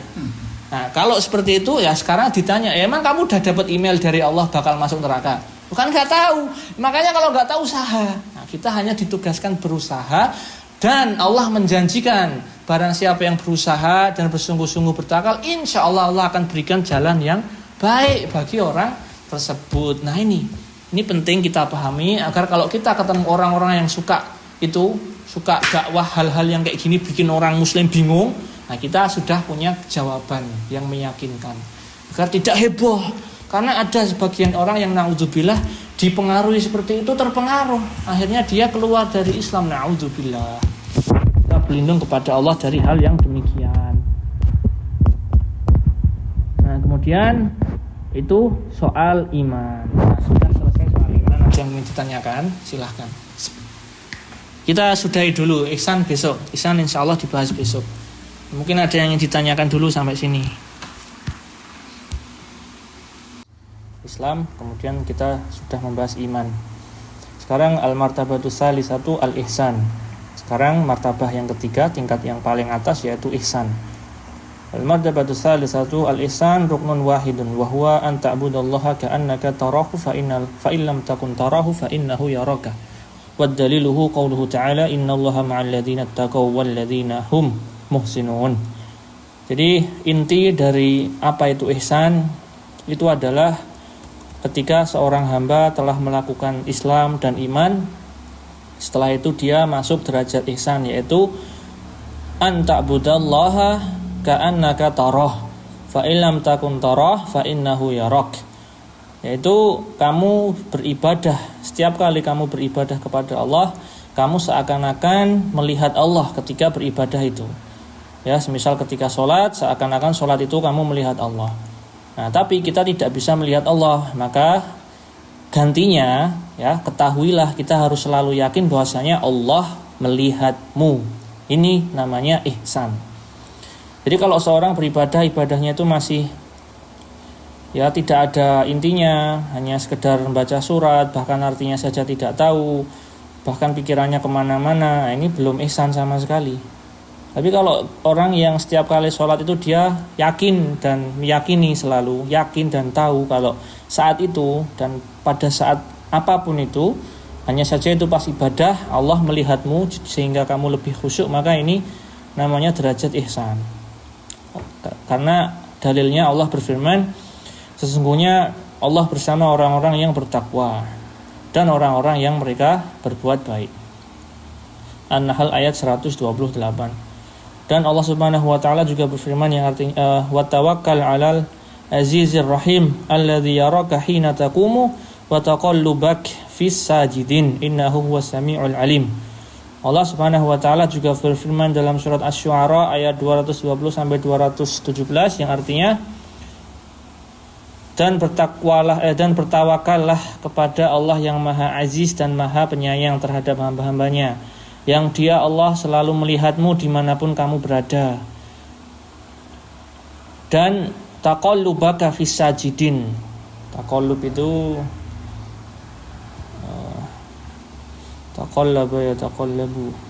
Nah, kalau seperti itu ya sekarang ditanya, emang kamu udah dapat email dari Allah bakal masuk neraka? Bukan nggak tahu. Makanya kalau nggak tahu usaha. Nah, kita hanya ditugaskan berusaha, dan Allah menjanjikan barang siapa yang berusaha dan bersungguh-sungguh bertawakal, insya Allah Allah akan berikan jalan yang baik bagi orang tersebut. Nah, ini penting kita pahami agar kalau kita ketemu orang-orang yang suka dakwah hal-hal yang kayak gini bikin orang muslim bingung. Nah, kita sudah punya jawaban yang meyakinkan agar tidak heboh. Karena ada sebagian orang yang naudzubillah dipengaruhi seperti itu, terpengaruh, akhirnya dia keluar dari Islam. Naudzubillah. Kita berlindung kepada Allah dari hal yang demikian. Nah, kemudian itu soal iman. Nah, sudah selesai soal iman. Ada yang ingin ditanyakan? Silahkan. Kita sudahi dulu. Ihsan besok. Ihsan insya Allah dibahas besok. Mungkin ada yang ingin ditanyakan dulu sampai sini. Islam, kemudian kita sudah membahas iman. Sekarang al-martabatus salisatu al-ihsan. Sekarang martabah yang ketiga, tingkat yang paling atas, yaitu ihsan. Al-martabatus salisatu al-ihsan ruknun wahidun wa huwa an ta'budallaha ka'annaka tarahu fa illam takun tarahu fa innahu yaraka. Wad daliluhu qauluhu ta'ala innallaha ma'al ladzina taqaw wal ladzina hum muhsinun. Jadi inti dari apa itu ihsan itu adalah ketika seorang hamba telah melakukan Islam dan iman, setelah itu dia masuk derajat ihsan, yaitu an ta'budallaha ka'annaka tarah fa illam takun tarah fa innahu yarak. Yaitu kamu beribadah, setiap kali kamu beribadah kepada Allah, kamu seakan-akan melihat Allah ketika beribadah itu. Ya, semisal ketika sholat, seakan-akan sholat itu kamu melihat Allah. Nah, tapi kita tidak bisa melihat Allah, maka gantinya, ya, ketahuilah kita harus selalu yakin bahwasanya Allah melihatmu. Ini namanya ihsan. Jadi kalau seorang beribadah, ibadahnya itu masih ya tidak ada intinya, hanya sekedar membaca surat, bahkan artinya saja tidak tahu, bahkan pikirannya kemana-mana, ini belum ihsan sama sekali. Tapi kalau orang yang setiap kali sholat itu dia yakin dan meyakini, selalu yakin dan tahu kalau saat itu dan pada saat apapun itu, hanya saja itu pas ibadah Allah melihatmu sehingga kamu lebih khusyuk, maka ini namanya derajat ihsan. Karena dalilnya Allah berfirman, sesungguhnya Allah bersama orang-orang yang bertakwa dan orang-orang yang mereka berbuat baik. An-Nahl ayat 128. Dan Allah Subhanahu wa taala juga berfirman yang artinya wa tawakkal 'alal azizir rahim alladzi yaraka hina taqumu wa taqallubak fis sajidin innahu huwas samiul alim. Allah Subhanahu wa taala juga berfirman dalam surat Asy-Syu'ara ayat 220 sampai 217 yang artinya dan bertawakallah kepada Allah yang Maha Aziz dan Maha Penyayang terhadap hamba-hambanya, yang Dia Allah selalu melihatmu dimanapun kamu berada. Dan taqallubaka fis sajidin. Taqallub itu taqallaba ya taqallabu.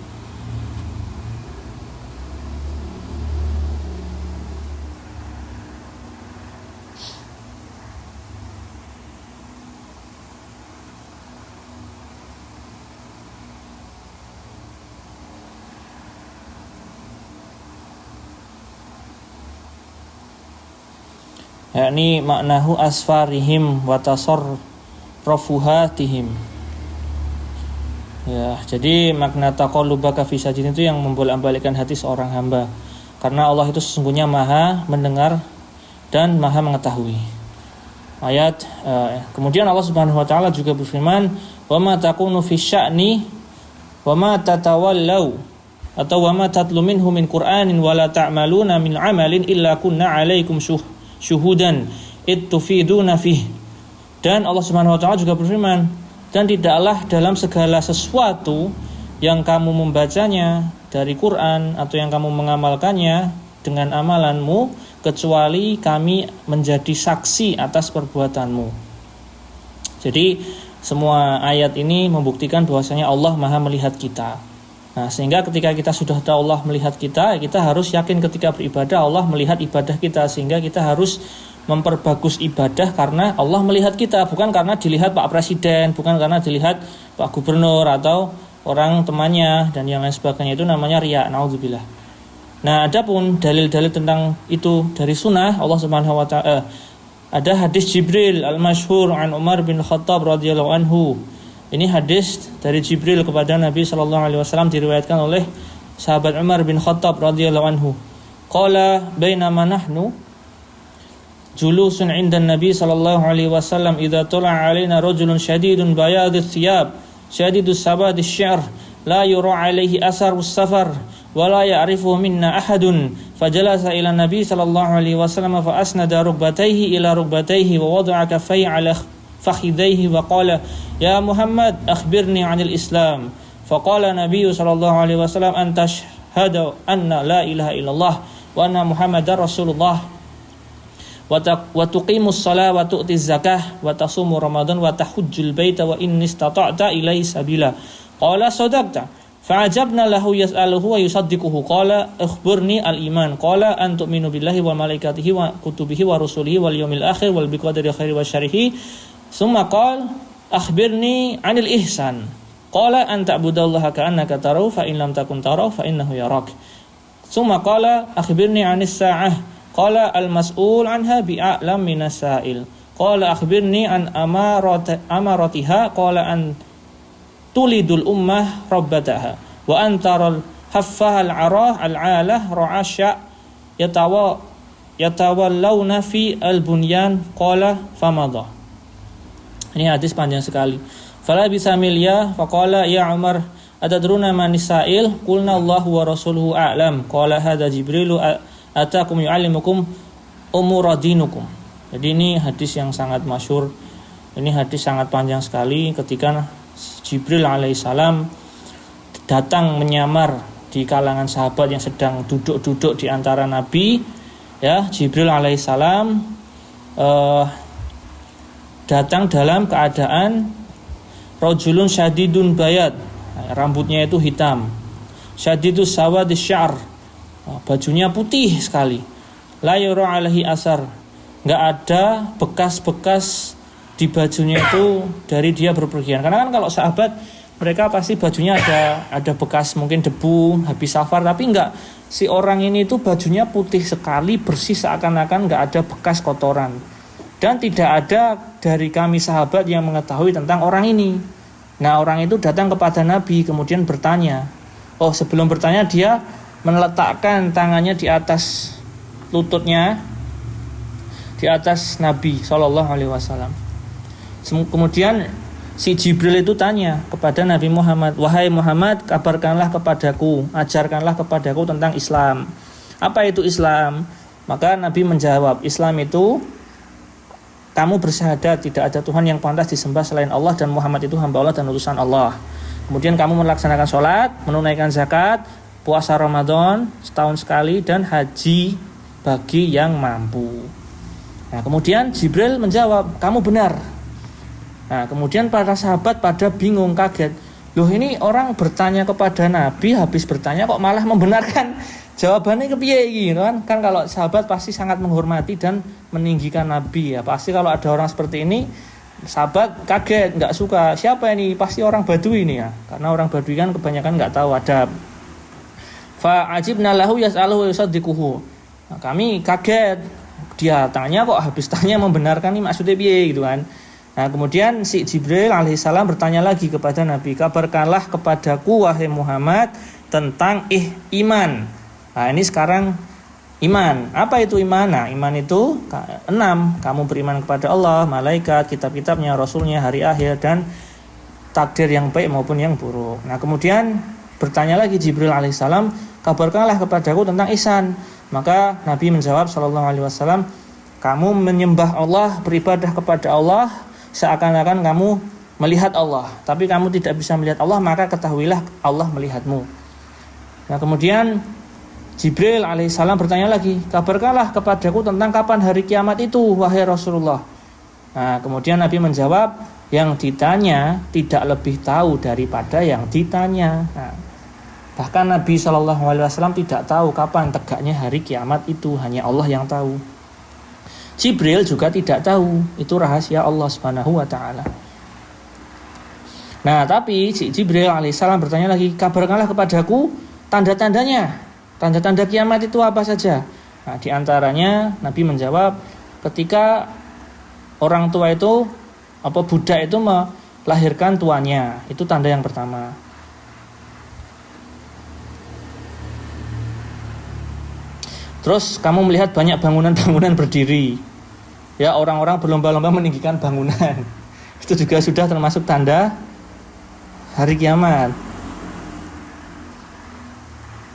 Yakni maknahu asfarihim wa tasarrufuhatihim. Ya, jadi makna taqallubaka fi sajidin itu yang membolak-balikkan hati seorang hamba. Karena Allah itu sesungguhnya Maha mendengar dan Maha mengetahui. Ayat kemudian Allah Subhanahu wa taala juga berfirman, "Wa ma takunu fi sya'ni wa ma tatawallau atau wa ma tatlu minhu min Qur'anin wa la ta'maluna min 'amalin illa kunna 'alaikum syuhudan ittufiduna fih." Dan Allah Subhanahu wa taala juga berfirman, dan tidaklah dalam segala sesuatu yang kamu membacanya dari Quran atau yang kamu mengamalkannya dengan amalanmu kecuali kami menjadi saksi atas perbuatanmu. Jadi semua ayat ini membuktikan bahwasanya Allah Maha melihat kita. Nah, sehingga ketika kita sudah tahu Allah melihat kita, kita harus yakin ketika beribadah Allah melihat ibadah kita, sehingga kita harus memperbagus ibadah karena Allah melihat kita, bukan karena dilihat Pak Presiden, bukan karena dilihat Pak Gubernur atau orang temannya dan yang lain sebagainya. Itu namanya riya, naudzubillah. Nah, adapun dalil-dalil tentang itu dari sunnah Allah Subhanahu wa taala, ada hadis Jibril al-masyhur an Umar bin Khattab radhiyallahu anhu. Ini hadis dari Jibril kepada Nabi sallallahu alaihi wasallam, diriwayatkan oleh sahabat Umar bin Khattab radhiyallahu anhu. Qala bainama nahnu julusun 'inda Nabi sallallahu alaihi wasallam idza tala'a 'alaina rajulun shadidun bayadith thiyab shadidus sawadi asy-sya'r la yura 'alaihi asarus safar wa la ya'rifu minna ahadun fajalasa ila Nabi sallallahu alaihi wasallam fa asnada rukbatayhi ila rukbatayhi wa wada'a kaffayhi 'ala fakhidayhi wa qala ya Muhammad akhbirni 'anil Islam. Faqala Nabi sallallahu alaihi wasallam an tashhadu anna la ilaha illallah wa anna Muhammadar Rasulullah wa tuqimus shalah wa tu'tiz zakah wa tasumu ramadan wa tahujjul baita wa in istata'ta ilaihi sabila. Qala sadaqta. Fa'ajabna lahu yas'aluhu wa yusaddiquhu. Qala akhbirni al-iman. Qala an tu'minu billahi wa malaikatihi wa kutubihi wa rusulihi wal yawmil akhir wal biqadari khairi wa syarrihi. Summa qala akhbirni 'anil ihsan. Qala an ta'budallaha ka'annaka tarahu fa in lam takun tarahu fa innahu yarak. Summa qala akhbirni 'anis sa'ah. Qala al-mas'ul 'anha bi'a'lam minas sa'il. Qala akhbirni an amaratiha. Qala an tulidul ummah rabbataha wa antaral haffah al-'arah al-'alah ra'asya yatawallawna fi al-bunyan. Qala famadha. Ini hadis panjang sekali. Fala bisamilya faqala ya Umar atadruna manis sa'il? Qulna Allahu wa rasuluhu a'lam. Qala hadza Jibrilu atakum yu'allimukum umuradinukum. Jadi ini hadis yang sangat masyhur. Ini hadis sangat panjang sekali ketika Jibril alaihissalam datang menyamar di kalangan sahabat yang sedang duduk-duduk di antara Nabi. Ya, Jibril alaihissalam datang dalam keadaan rajulun syadidun bayad, rambutnya itu hitam, syadidus sawadis sya'r, bajunya putih sekali, la yura alaihi asar, enggak ada bekas-bekas di bajunya itu dari dia berpergian. Karena kan kalau sahabat mereka pasti bajunya ada bekas mungkin debu habis safar, tapi enggak, si orang ini itu bajunya putih sekali, bersih seakan-akan enggak ada bekas kotoran. Dan tidak ada dari kami sahabat yang mengetahui tentang orang ini. Nah, orang itu datang kepada Nabi kemudian bertanya. Oh, sebelum bertanya dia meletakkan tangannya di atas lututnya, di atas Nabi SAW. Kemudian si Jibril itu tanya kepada Nabi Muhammad, wahai Muhammad, kabarkanlah kepadaku, ajarkanlah kepadaku tentang Islam. Apa itu Islam? Maka Nabi menjawab, Islam itu kamu bersyahadat tidak ada Tuhan yang pantas disembah selain Allah dan Muhammad itu hamba Allah dan utusan Allah. Kemudian kamu melaksanakan sholat, menunaikan zakat, puasa Ramadan setahun sekali, dan haji bagi yang mampu. Nah, kemudian Jibril menjawab, kamu benar. Nah, kemudian para sahabat pada bingung, kaget. Loh, ini orang bertanya kepada Nabi, habis bertanya kok malah membenarkan jawabannya kepiye gitu kan? Kan kalau sahabat pasti sangat menghormati dan meninggikan Nabi ya. Pasti kalau ada orang seperti ini, sahabat kaget, nggak suka. Siapa ini? Pasti orang Badui ini ya. Karena orang Badui kan kebanyakan nggak tahu adab. Fa ajibna lahu yas'aluhu wa yusaddiquhu. Nah, kami kaget. Dia tanya kok habis tanya membenarkan ini maksudnya piye gitu kan. Nah, kemudian si Jibril alaihissalam bertanya lagi kepada Nabi, kabarkanlah kepadaku wahai Muhammad tentang iman. Nah, ini sekarang iman. Apa itu iman? Nah, iman itu 6. Kamu beriman kepada Allah, malaikat, kitab-kitabnya, rasulnya, hari akhir, dan takdir yang baik maupun yang buruk. Nah, kemudian bertanya lagi Jibril alaihissalam, kabarkanlah kepadaku tentang ihsan. Maka Nabi menjawab sallallahu alaihi wasallam, kamu menyembah Allah, beribadah kepada Allah seakan-akan kamu melihat Allah, tapi kamu tidak bisa melihat Allah, maka ketahuilah Allah melihatmu. Nah, kemudian Jibril alaihissalam bertanya lagi, kabarkanlah kepadaku tentang kapan hari kiamat itu, wahai Rasulullah. Nah, kemudian Nabi menjawab, yang ditanya tidak lebih tahu daripada yang ditanya. Nah, bahkan Nabi SAW tidak tahu kapan tegaknya hari kiamat itu, hanya Allah yang tahu. Jibril juga tidak tahu, itu rahasia Allah Subhanahu wa taala. Nah, tapi Jibril alaihissalam bertanya lagi, kabarkanlah kepadaku tanda-tandanya. Tanda-tanda kiamat itu apa saja? Nah, di antaranya Nabi menjawab, ketika orang tua itu budak itu melahirkan tuannya, itu tanda yang pertama. Terus kamu melihat banyak bangunan-bangunan berdiri. Ya, orang-orang berlomba-lomba meninggikan bangunan. Itu juga sudah termasuk tanda hari kiamat.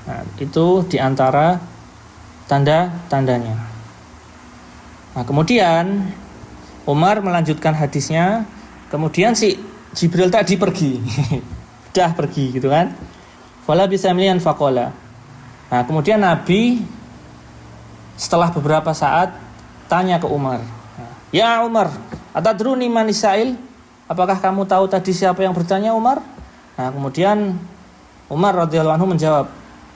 Nah, itu diantara tanda-tandanya. Nah, kemudian Umar melanjutkan hadisnya. Kemudian si Jibril tadi pergi. Udah pergi gitu kan. Fala bisamlian faqala. Nah, kemudian Nabi setelah beberapa saat tanya ke Umar. Ya Umar, atadruni man isail? Apakah kamu tahu tadi siapa yang bertanya, Umar? Nah, kemudian Umar radhiyallahu anhu menjawab,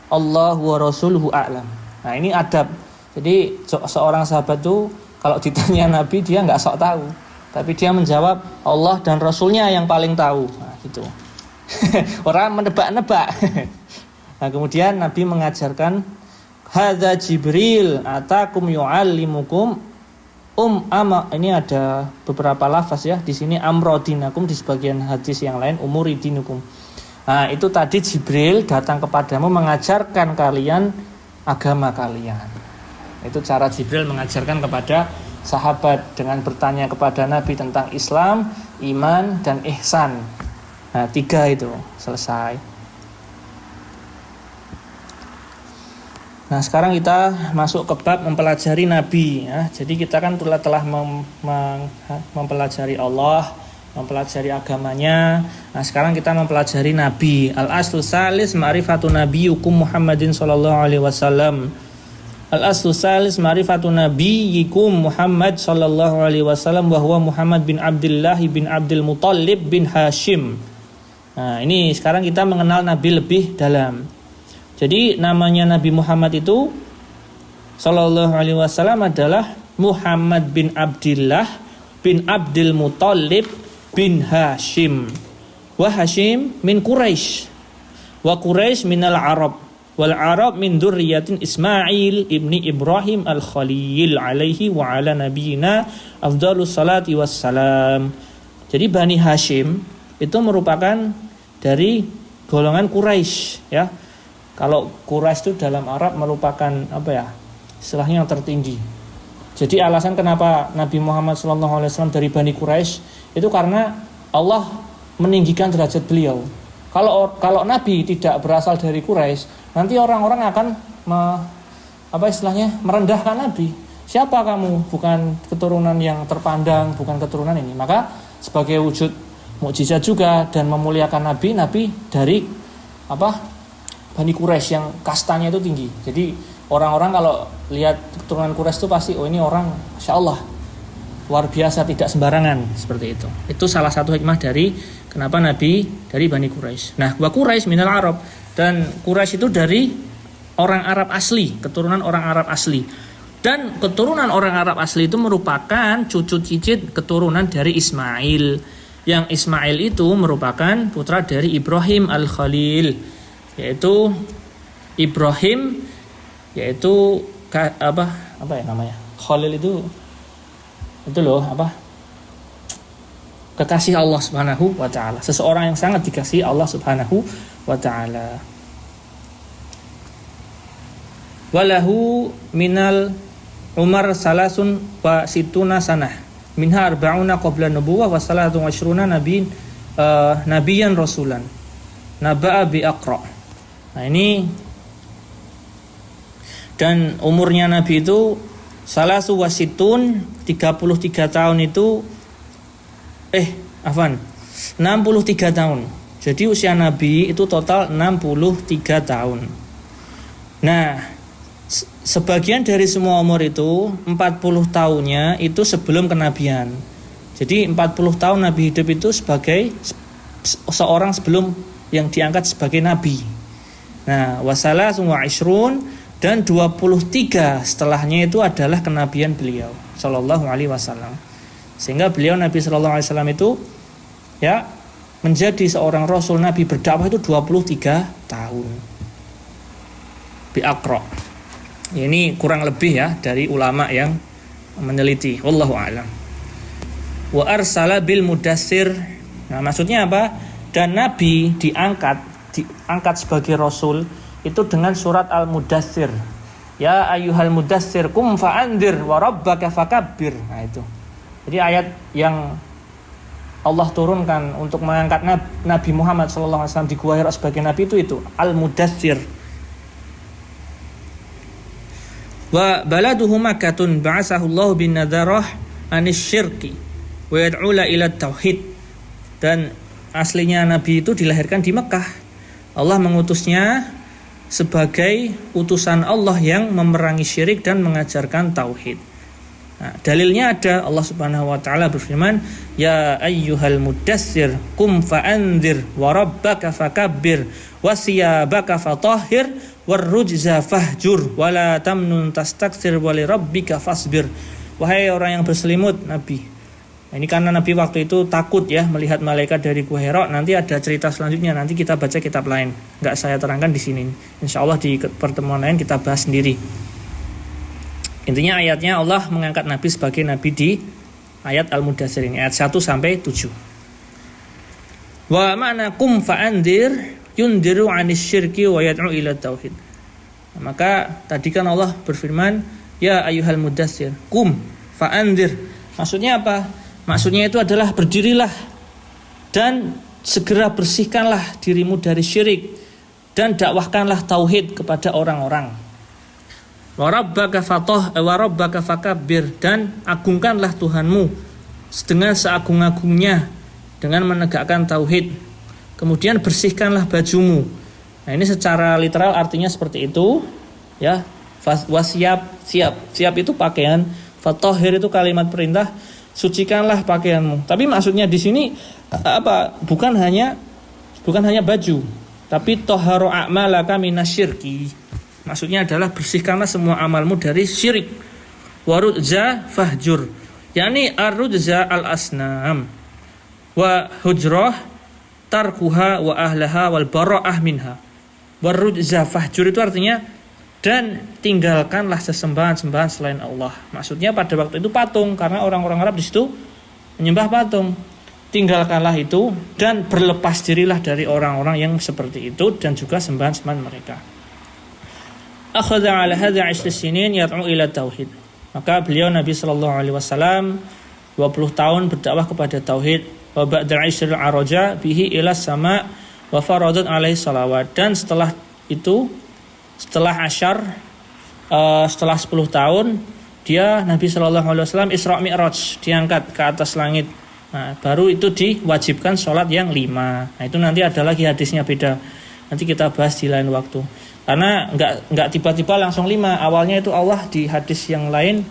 Allahu wa rasuluhu a'lam. Nah, ini adab. Jadi seorang sahabat tuh kalau ditanya Nabi dia nggak sok tahu, tapi dia menjawab Allah dan Rasulnya yang paling tahu. Nah, gitu. Orang menebak-nebak. Nah, kemudian Nabi mengajarkan, hadza Jibril atakum yu'allimukum ini ada beberapa lafaz ya. Di sini amrodinakum, di sebagian hadis yang lain umuridinukum. Nah, itu tadi Jibril datang kepadamu mengajarkan kalian agama kalian. Itu cara Jibril mengajarkan kepada sahabat dengan bertanya kepada Nabi tentang Islam, iman, dan ihsan. Nah, 3 itu selesai. Nah, sekarang kita masuk ke bab mempelajari Nabi ya. Jadi kita kan telah mempelajari Allah, mempelajari agamanya. Nah, sekarang kita mempelajari Nabi. Al-aslu salis ma'rifatu nabiyyukum Muhammadin sallallahu alaihi wasallam. Al-aslu salis ma'rifatu nabiyyikum Muhammad sallallahu alaihi wasallam wa huwa Muhammad bin Abdullah bin Abdul Muttalib bin Hashim. Nah, ini sekarang kita mengenal Nabi lebih dalam. Jadi namanya Nabi Muhammad itu sallallahu alaihi wasallam adalah Muhammad bin Abdullah bin Abdul Muttalib bin Hashim. Wa Hashim min Quraisy. Wa Quraisy minal Arab. Wal Arab min dzurriyyatin Ismail ibni Ibrahim al-Khalil alaihi wa ala nabiyina afdhalus salati wassalam. Jadi Bani Hashim itu merupakan dari golongan Quraisy ya. Kalau Quraisy itu dalam Arab merupakan istilahnya yang tertinggi. Jadi alasan kenapa Nabi Muhammad SAW dari Bani Quraisy Itu karena Allah meninggikan derajat beliau. Kalau Nabi tidak berasal dari Quraisy, nanti orang-orang akan merendahkan Nabi. Siapa kamu? Bukan keturunan yang terpandang, bukan keturunan ini. Maka sebagai wujud mukjizat juga dan memuliakan Nabi dari Bani Quraisy yang kastanya itu tinggi. Jadi orang-orang kalau lihat keturunan Quraisy itu pasti ini orang Masya Allah luar biasa, tidak sembarangan, seperti itu. Itu salah satu hikmah dari kenapa Nabi dari Bani Quraisy. Nah, wa Quraisy minal Arab, dan Quraisy itu dari orang Arab asli, keturunan orang Arab asli. Dan keturunan orang Arab asli itu merupakan cucu cicit keturunan dari Ismail. Yang Ismail itu merupakan putra dari Ibrahim al-Khalil, yaitu Ibrahim, yaitu Khalil itu loh kekasih Allah Subhanahu wa taala, seseorang yang sangat dikasihi Allah Subhanahu wa taala. Walahu minal Umar salasun wa situna sanah minha arba'una qabla nubuwah wa salatu wa ashruna nabiyan rasulan naba'a bi Aqra. Nah ini, dan umurnya Nabi itu salasu wasitun 33 tahun itu 63 tahun. Jadi usia Nabi itu total 63 tahun. Nah, sebagian dari semua umur itu 40 tahunnya itu sebelum kenabian. Jadi 40 tahun Nabi hidup itu sebagai seorang sebelum yang diangkat sebagai Nabi. Nah, wasalasun wa ishrun, dan 23 setelahnya itu adalah kenabian beliau sallallahu alaihi wasallam. Sehingga beliau Nabi sallallahu alaihi wasallam itu ya menjadi seorang rasul, Nabi berdakwah itu 23 tahun. Bi Aqra. Ini kurang lebih ya dari ulama yang meneliti. Wallahu a'lam. Wa arsala bil mudassir. Nah, maksudnya apa? Dan Nabi diangkat sebagai rasul itu dengan surat Al-Mudassir. Ya ayyuhal mudassir kum fa'andir wa rabbaka fakabbir. Nah itu. Jadi ayat yang Allah turunkan untuk mengangkat Nabi Muhammad SAW di Gua Hira sebagai Nabi itu Al-Mudassir. Wa baladuhu Makkatun ba'asahu Allah bin nadarah anis syirki wa yad'ula ila tauhid. Dan aslinya Nabi itu dilahirkan di Mekah. Allah mengutusnya sebagai utusan Allah yang memerangi syirik dan mengajarkan tauhid. Nah, dalilnya ada, Allah Subhanahu wa taala berfirman, ya ayyuhal mudassir qum fa'anzir wa rabbaka fakabbir wa siyabaka fatahhir warrujza fahjur wala tamnun tastakthir wa li rabbika fasbir. Wahai orang yang berselimut, Nabi. Nah, ini karena Nabi waktu itu takut ya melihat malaikat dari Gua Hira. Nanti ada cerita selanjutnya, nanti kita baca kitab lain. Enggak saya terangkan di sini. Insyaallah di pertemuan lain kita bahas sendiri. Intinya ayatnya Allah mengangkat Nabi sebagai Nabi di ayat Al-Mudassir ini, ayat 1 sampai 7. Wa ma'na kum fa'andir yundiru 'anis syirki wa yad'u ila tauhid. Nah, maka tadi kan Allah berfirman, ya ayyuhal mudassir kum fa'andir. Maksudnya apa? Maksudnya itu adalah berdirilah dan segera bersihkanlah dirimu dari syirik dan dakwahkanlah tauhid kepada orang-orang. Wa rabbaka fakabbir, dan agungkanlah Tuhanmu dengan seagung-agungnya dengan menegakkan tauhid. Kemudian bersihkanlah bajumu. Nah, ini secara literal artinya seperti itu ya. Siap itu pakaian, fatahhir itu kalimat perintah, sucikanlah pakaianmu. Tapi maksudnya di sini bukan hanya baju, tapi tahharu a'malaka minasyirki. Maksudnya adalah bersihkanlah semua amalmu dari syirik. Warudza fahjur, yakni arudza al-asnam wa hujrah tarkuha wa ahlaha wal bara'ah minha. Warudza fahjur itu artinya dan tinggalkanlah sesembahan-sembahan selain Allah. Maksudnya pada waktu itu patung, karena orang-orang Arab di situ menyembah patung. Tinggalkanlah itu dan berlepas dirilah dari orang-orang yang seperti itu dan juga sembahan-sembahan mereka. Akhadha 'ala hadha 10 sinin yad'u ila tauhid. Maka beliau Nabi sallallahu alaihi wasallam 20 tahun berdakwah kepada tauhid. Wa ba'da 'ishril araja bihi ila sama wa faradat alaihi salawat. Dan setelah itu, setelah 10 tahun, dia Nabi Shallallahu Alaihi Wasallam Isra Mi'raj, diangkat ke atas langit. Nah, baru itu diwajibkan sholat yang 5. Nah, itu nanti ada lagi hadisnya beda. Nanti kita bahas di lain waktu. Karena nggak tiba-tiba langsung 5. Awalnya itu Allah di hadis yang lain,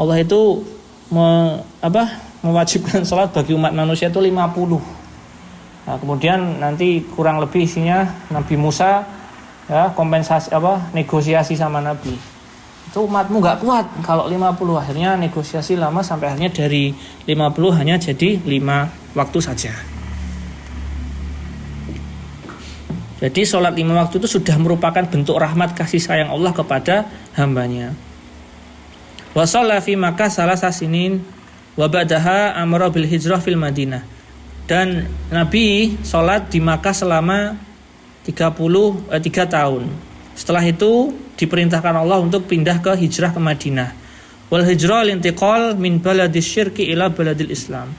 Allah itu mewajibkan sholat bagi umat manusia itu 50. Nah, kemudian nanti kurang lebih isinya Nabi Musa ya kompensasi negosiasi sama Nabi. Itu umatmu nggak kuat kalau 50. Akhirnya negosiasi lama sampai akhirnya dari 50 hanya jadi 5 waktu saja. Jadi sholat 5 waktu itu sudah merupakan bentuk rahmat kasih sayang Allah kepada hambanya. Wa shalla fi Makkah salasa sinin wa ba'daha amara bil hijrah fil Madinah. Dan Nabi sholat di Makkah selama 3 tahun. Setelah itu diperintahkan Allah untuk pindah ke hijrah ke Madinah. Wal hijrah lintiqal min baladis syirki ila baladil Islam.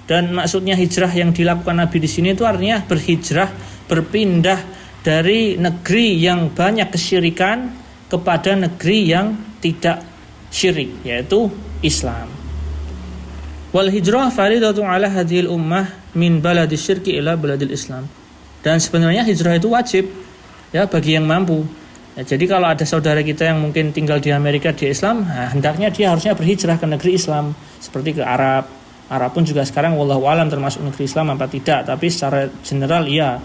Dan maksudnya hijrah yang dilakukan Nabi di sini itu artinya berhijrah, berpindah dari negeri yang banyak kesyirikan kepada negeri yang tidak syirik, yaitu Islam. Wal hijrah faridatu ala hadhil ummah min baladis syirki ila baladil Islam. Dan sebenarnya hijrah itu wajib ya bagi yang mampu. Ya, jadi kalau ada saudara kita yang mungkin tinggal di Amerika di Islam, hendaknya dia harusnya berhijrah ke negeri Islam, seperti ke Arab. Arab pun juga sekarang wallahu alam termasuk negeri Islam apa tidak, tapi secara general iya.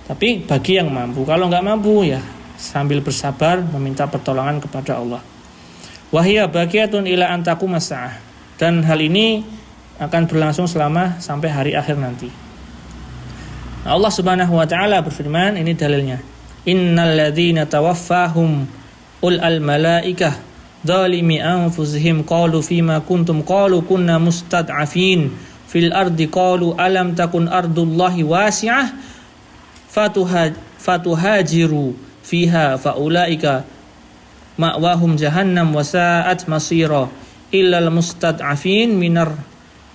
Tapi bagi yang mampu, kalau nggak mampu ya sambil bersabar meminta pertolongan kepada Allah. Wahia baqiyatun ila an taquma as-saah. Dan hal ini akan berlangsung selama sampai hari akhir nanti. Allah Subhanahu wa taala berfirman, ini dalilnya. Innal ladzina tawaffahum al malaikah dzalimi anfusihim qalu fima kuntum qalu kunna mustad'afin fil ardi qalu alam takun ardullahi wasi'ah fatuhajiru fiha faulaika ma'wahum jahannam wa sa'at masira illal mustad'afin minar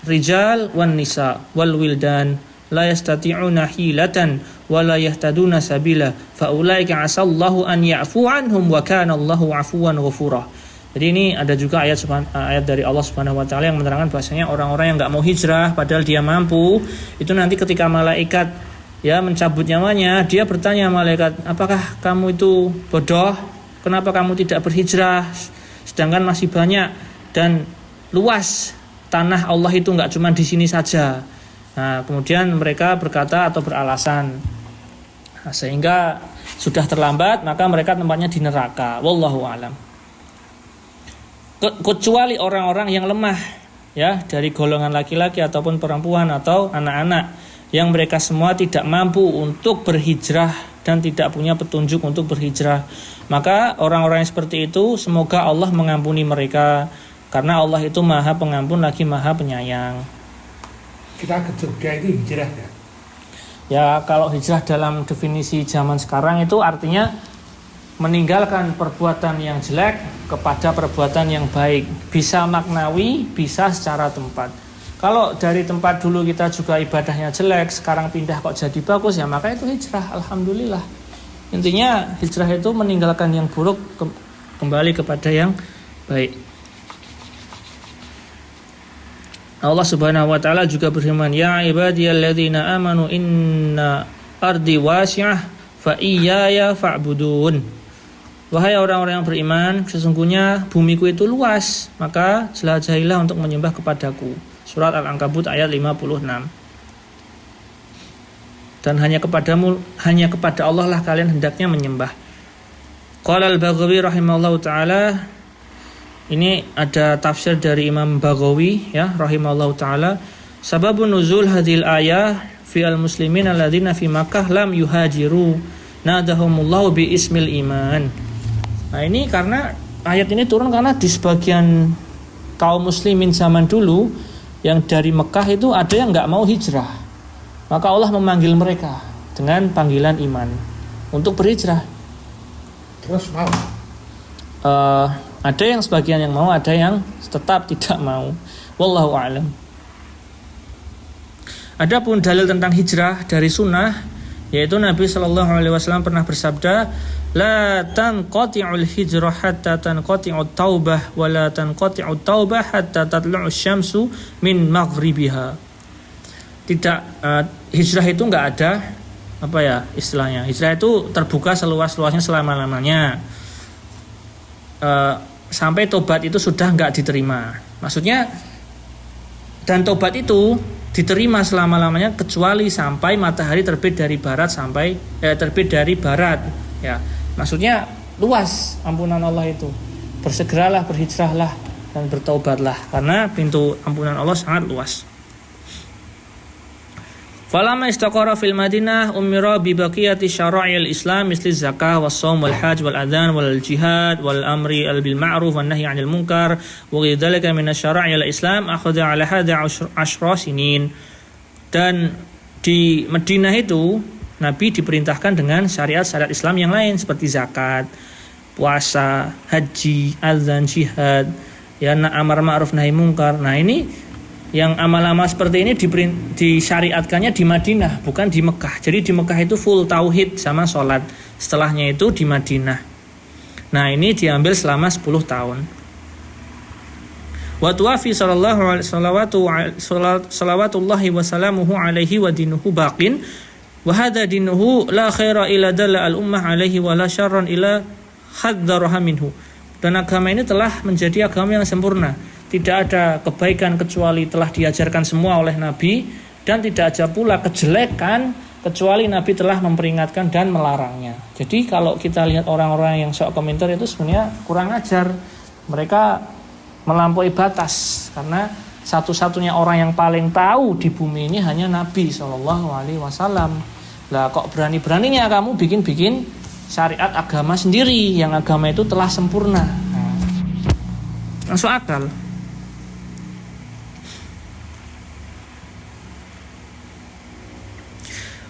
rijal wan nisa wal wildan la yastati'una hilatan wa la yahtaduna sabila faulaika asallahu an ya'fu anhum wa kana Allahu 'afuwan ghafura. Jadi ini ada juga ayat dari Allah Subhanahu wa taala yang menerangkan bahwasanya orang-orang yang enggak mau hijrah padahal dia mampu, itu nanti ketika malaikat ya mencabut nyawanya, dia bertanya malaikat, "Apakah kamu itu bodoh? Kenapa kamu tidak berhijrah? Sedangkan masih banyak dan luas tanah Allah itu enggak cuma di sini saja." Nah, kemudian mereka berkata atau beralasan, sehingga sudah terlambat, maka mereka tempatnya di neraka. Wallahu alam. Kecuali orang-orang yang lemah, ya, dari golongan laki-laki ataupun perempuan atau anak-anak, yang mereka semua tidak mampu untuk berhijrah dan tidak punya petunjuk untuk berhijrah, maka orang-orang yang seperti itu semoga Allah mengampuni mereka, karena Allah itu Maha Pengampun lagi Maha Penyayang. Kita ke Jogja itu hijrah ya? Ya, kalau hijrah dalam definisi zaman sekarang itu artinya meninggalkan perbuatan yang jelek kepada perbuatan yang baik. Bisa maknawi, bisa secara tempat. Kalau dari tempat dulu kita juga ibadahnya jelek, sekarang pindah kok jadi bagus, ya maka itu hijrah, alhamdulillah. Intinya hijrah itu meninggalkan yang buruk kembali kepada yang baik. Allah Subhanahu wa taala juga berfirman, "Ya ibadiyalladzina amanu inna ardi wasi'ah fa iyaya fa'budun." Wahai orang-orang yang beriman, sesungguhnya bumiku itu luas, maka jelajahilah untuk menyembah kepadaku. Surat Al-Ankabut ayat 56. Dan hanya kepada Allah lah kalian hendaknya menyembah. Qala al-Baghawi rahimahullahu taala, ini ada tafsir dari Imam Baghawi ya rahimahullahu taala, sababun nuzul hadhil ayah fi al-muslimin alladzina fi Makkah lam yuhajiru nadahumullahu bi ismil iman. Nah, ini karena ayat ini turun karena di sebagian kaum muslimin zaman dulu yang dari Mekah itu ada yang enggak mau hijrah. Maka Allah memanggil mereka dengan panggilan iman untuk berhijrah. Terus mau? Ada yang sebagian yang mau, ada yang tetap tidak mau. Wallahu a'lam. Adapun dalil tentang hijrah dari sunnah, yaitu Nabi Shallallahu Alaihi Wasallam pernah bersabda, la tanqati'ul hijrah hatta tanqati'ut taubah, wa la tanqati'ut taubah hatta tatlu'us syamsu min maghribiha. Tidak, hijrah itu enggak ada apa ya istilahnya. Hijrah itu terbuka seluas-luasnya selama-lamanya. Sampai tobat itu sudah enggak diterima. Maksudnya, dan tobat itu diterima selama-lamanya kecuali sampai matahari terbit dari barat sampai terbit dari barat, ya. Maksudnya luas ampunan Allah itu. Bersegeralah, berhijrahlah dan bertaubatlah karena pintu ampunan Allah sangat luas. Falamma istaqara fil Madinah umira bi baqiyati syara'il Islam misli zakah was shaum wal hajj wal adzan wal jihad wal amri bil ma'ruf wan nahyi 'anil munkar wa dzalika min syara'il Islam akhadha 'ala hadha 10 sinin. Dan di Madinah itu Nabi diperintahkan dengan syariat-syariat Islam yang lain seperti zakat, puasa, haji, adzan, jihad, ya amar ma'ruf nahi munkar. Nah, ini yang amal-amal seperti ini disyariatkannya di Madinah, bukan di Mekah. Jadi di Mekah itu full tauhid sama sholat. Setelahnya itu di Madinah. Nah, ini diambil selama 10 tahun. Wa tuwafi salawatullahi wa salamuhu alaihi wa dinuhu baqin wa hadha dinuhu la khaira ila dalla al-ummah alaihi wa la syarran ila haddaraha minhu. Dan agama ini telah menjadi agama yang sempurna. Tidak ada kebaikan kecuali telah diajarkan semua oleh Nabi, dan tidak ada pula kejelekan kecuali Nabi telah memperingatkan dan melarangnya. Jadi kalau kita lihat orang-orang yang sok komentar itu sebenarnya kurang ajar. Mereka melampaui batas karena satu-satunya orang yang paling tahu di bumi ini hanya Nabi SAW. Lah kok berani-beraninya kamu bikin-bikin syariat agama sendiri yang agama itu telah sempurna. Masuk akal.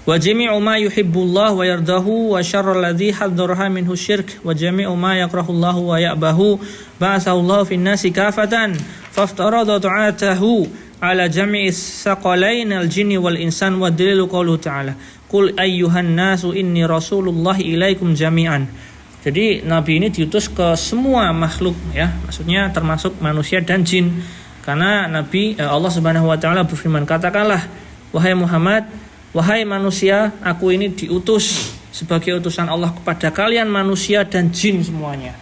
Wa jami'u ma yuhibbullah wa yardahu wa syarrul ladzi hadzaraha minhu syirk wa jami'u ma yakrahullahu wa ya'bahu ba'athallahu fin nasi kafatan faftarada ta'atahu ala jami'i saqalain al-jinni wal insan wa dalilu qauluhu ta'ala qul ayyuhan nasu inni rasulullah ilaikum jami'an. Jadi Nabi ini diutus ke semua makhluk, ya, maksudnya termasuk manusia dan jin. Karena Nabi Allah Subhanahu wa taala berfirman, katakanlah wahai Muhammad, wahai manusia, aku ini diutus sebagai utusan Allah kepada kalian manusia dan jin semuanya.